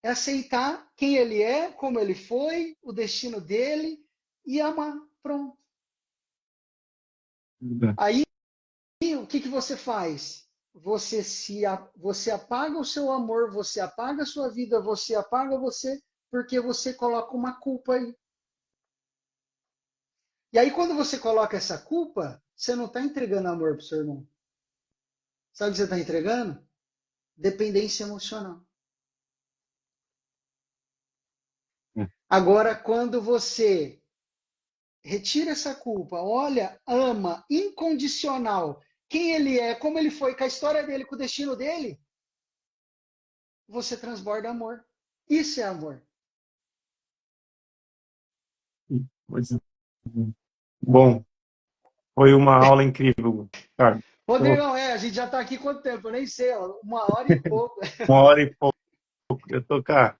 É aceitar quem ele é, como ele foi, o destino dele e amar. Pronto. Aí, o que você faz? Você apaga o seu amor, você apaga a sua vida, você apaga você, porque você coloca uma culpa aí. E aí, quando você coloca essa culpa, você não está entregando amor para o seu irmão. Sabe o que você está entregando? Dependência emocional. Agora, quando você retira essa culpa, olha, ama, incondicional, quem ele é, como ele foi, com a história dele, com o destino dele, você transborda amor. Isso é amor. Bom, foi uma aula incrível, cara. Rodrigão, a gente já está aqui quanto tempo? Eu nem sei, ó, 1 hora e pouco. 1 hora e pouco. Eu tô, cara,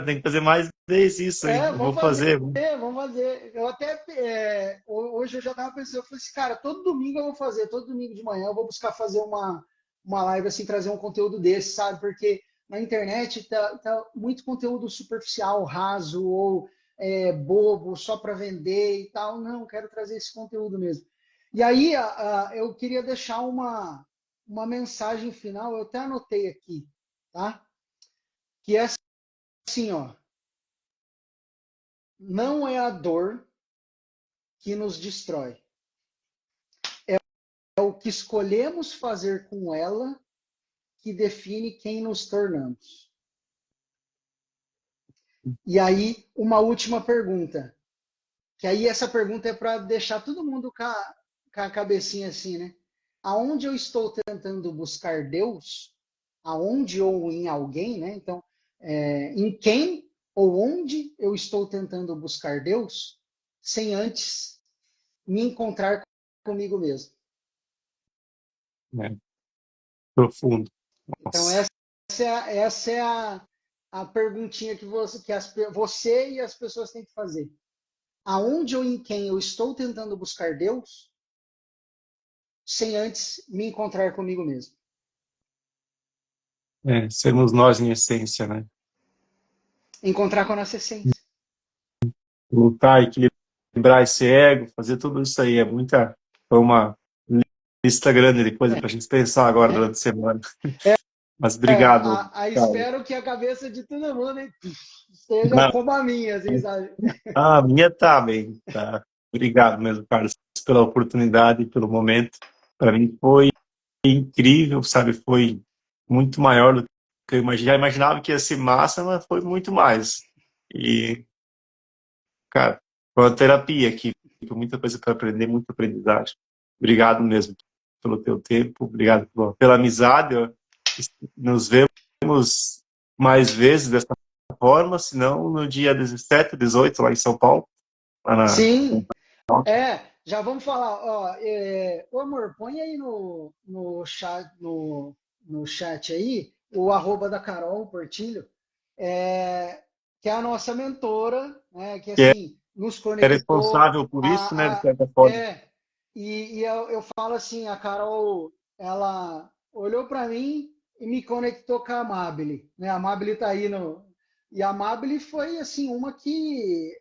tem que fazer mais vezes isso, hein? Eu vou Vamos fazer, fazer. vamos fazer. Eu até, hoje eu já estava pensando, eu falei assim, cara, todo domingo eu vou fazer, todo domingo de manhã eu vou buscar fazer uma live, assim, trazer um conteúdo desse, sabe? Porque na internet tá muito conteúdo superficial, raso, ou bobo, só para vender e tal. Não, quero trazer esse conteúdo mesmo. E aí, eu queria deixar uma mensagem final, eu até anotei aqui, tá? Que é assim, ó. Não é a dor que nos destrói. É o que escolhemos fazer com ela que define quem nos tornamos. E aí, uma última pergunta. Que aí essa pergunta é para deixar todo mundo com a cabecinha assim, né? Aonde eu estou tentando buscar Deus? Aonde ou em alguém, né? Então, em quem ou onde eu estou tentando buscar Deus sem antes me encontrar comigo mesmo? Profundo. Então, Nossa. essa é a perguntinha que você e as pessoas têm que fazer. Aonde ou em quem eu estou tentando buscar Deus sem antes me encontrar comigo mesmo? Sermos nós em essência, né? Encontrar com a nossa essência. Lutar, equilibrar esse ego, fazer tudo isso aí. Foi uma lista grande de coisa para a gente pensar agora durante a semana. Mas obrigado, cara. Espero que a cabeça de todo mundo esteja Não, como a minha, assim, sabe? a minha tá bem, tá. Obrigado mesmo, Carlos, pela oportunidade, pelo momento. Para mim foi incrível, sabe? Foi muito maior do que eu imaginava. Já imaginava que ia ser massa, mas foi muito mais. E, cara, foi uma terapia aqui. Foi muita coisa para aprender, muita aprendizagem. Obrigado mesmo pelo teu tempo, obrigado pela amizade. Nos vemos mais vezes dessa forma, se não no dia 17, 18, lá em São Paulo, lá na... Sim, já vamos falar. Ó, ô amor, põe aí no chat aí o arroba da Carol Portilho, que é a nossa mentora, né, que que assim nos é conectou responsável por isso, né, de a certa forma. e eu falo assim, a Carol, ela olhou para mim e me conectou com a Amabile, né? A Amabile tá aí no e a Amabile foi assim uma que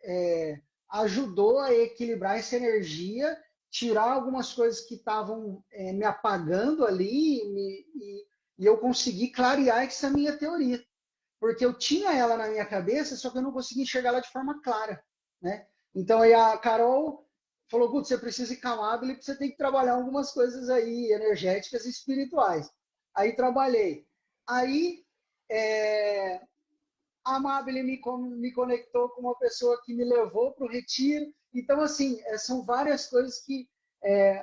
ajudou a equilibrar essa energia, tirar algumas coisas que estavam me apagando ali e eu consegui clarear essa minha teoria, porque eu tinha ela na minha cabeça, só que eu não conseguia enxergar ela de forma clara, né? Então aí a Carol falou, Guto, você precisa ir calado, porque você tem que trabalhar algumas coisas aí energéticas e espirituais. Aí trabalhei. Aí a Amabile me conectou com uma pessoa que me levou para o retiro. Então, assim, são várias coisas que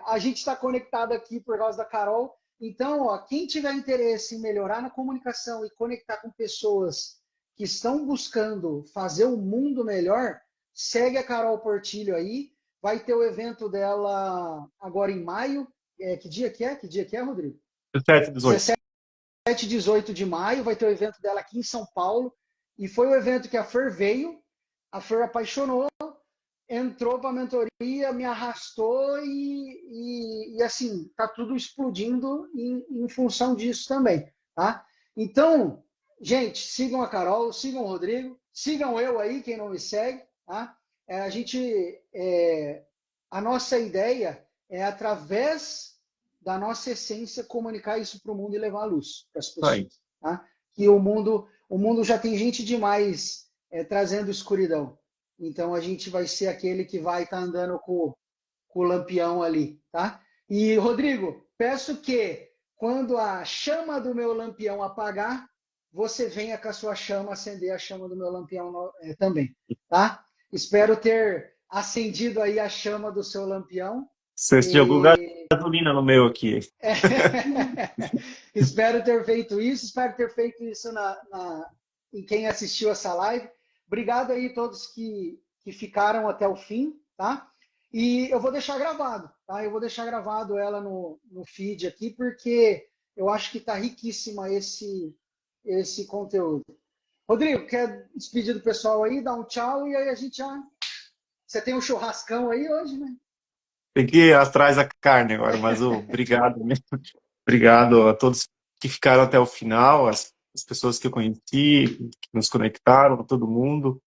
a gente está conectado aqui por causa da Carol. Então, ó, quem tiver interesse em melhorar na comunicação e conectar com pessoas que estão buscando fazer o mundo melhor, segue a Carol Portilho aí. Vai ter o evento dela agora em maio. Que dia que é? Que dia que é, Rodrigo? 17, 18. 17 e 18 de maio, vai ter o evento dela aqui em São Paulo. E foi o evento que a Fer veio, a Fer apaixonou, entrou para a mentoria, me arrastou e assim, tá tudo explodindo em função disso também, tá? Então, gente, sigam a Carol, sigam o Rodrigo, sigam eu aí, quem não me segue, tá? A gente, a nossa ideia é, através da nossa essência, comunicar isso para o mundo e levar a luz para as Aí. pessoas, tá? Que o mundo já tem gente demais trazendo escuridão. Então a gente vai ser aquele que vai estar andando com o lampião ali, tá? E Rodrigo, peço que quando a chama do meu lampião apagar, você venha com a sua chama acender a chama do meu lampião também, tá? Espero ter acendido aí a chama do seu lampião Você jogou e gasolina no meu aqui. espero ter feito isso, espero ter feito isso em quem assistiu essa live. Obrigado aí a todos que ficaram até o fim, tá? E eu vou deixar gravado, tá? Eu vou deixar gravado ela no feed aqui, porque eu acho que está riquíssima esse conteúdo. Rodrigo, quer despedir do pessoal aí, dar um tchau e aí a gente já. Você tem um churrascão aí hoje, né? Tem que ir atrás da carne agora, mas obrigado mesmo. Obrigado a todos que ficaram até o final, as pessoas que eu conheci, que nos conectaram, a todo mundo.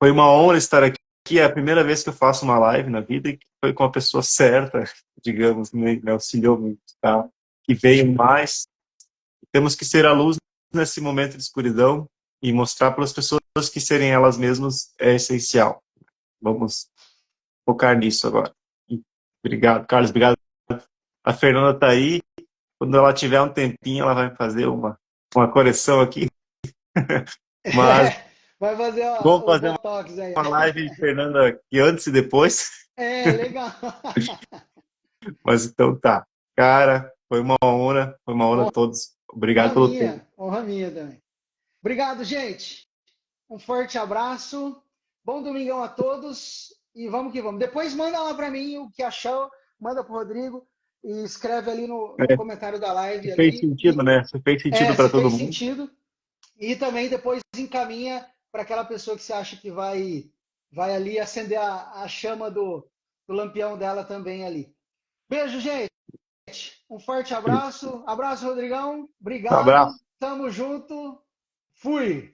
Foi uma honra estar aqui. É a primeira vez que eu faço uma live na vida e que foi com a pessoa certa, digamos, me auxiliou muito, tá? Que veio mais. Temos que ser a luz nesse momento de escuridão e mostrar para as pessoas que serem elas mesmas é essencial. Vamos focar nisso agora. Obrigado, Carlos. Obrigado. A Fernanda está aí. Quando ela tiver um tempinho, ela vai fazer uma correção aqui. Mas Vai fazer vamos o fazer Botox aí. uma live, Fernanda, aqui antes e depois. Legal. Mas então tá. Cara, foi uma honra a todos. Obrigado pelo tempo. Honra minha também. Obrigado, gente. Um forte abraço. Bom domingão a todos e vamos que vamos. Depois manda lá para mim o que achou, manda para o Rodrigo e escreve ali no É, comentário da live se fez ali. sentido, né? Se fez sentido para Se todo fez mundo. sentido. E também depois encaminha para aquela pessoa que você acha que vai ali acender a chama do lampião dela também ali. Beijo, gente. Um forte abraço. Abraço, Rodrigão. Um Obrigado. abraço. Tamo junto. Fui.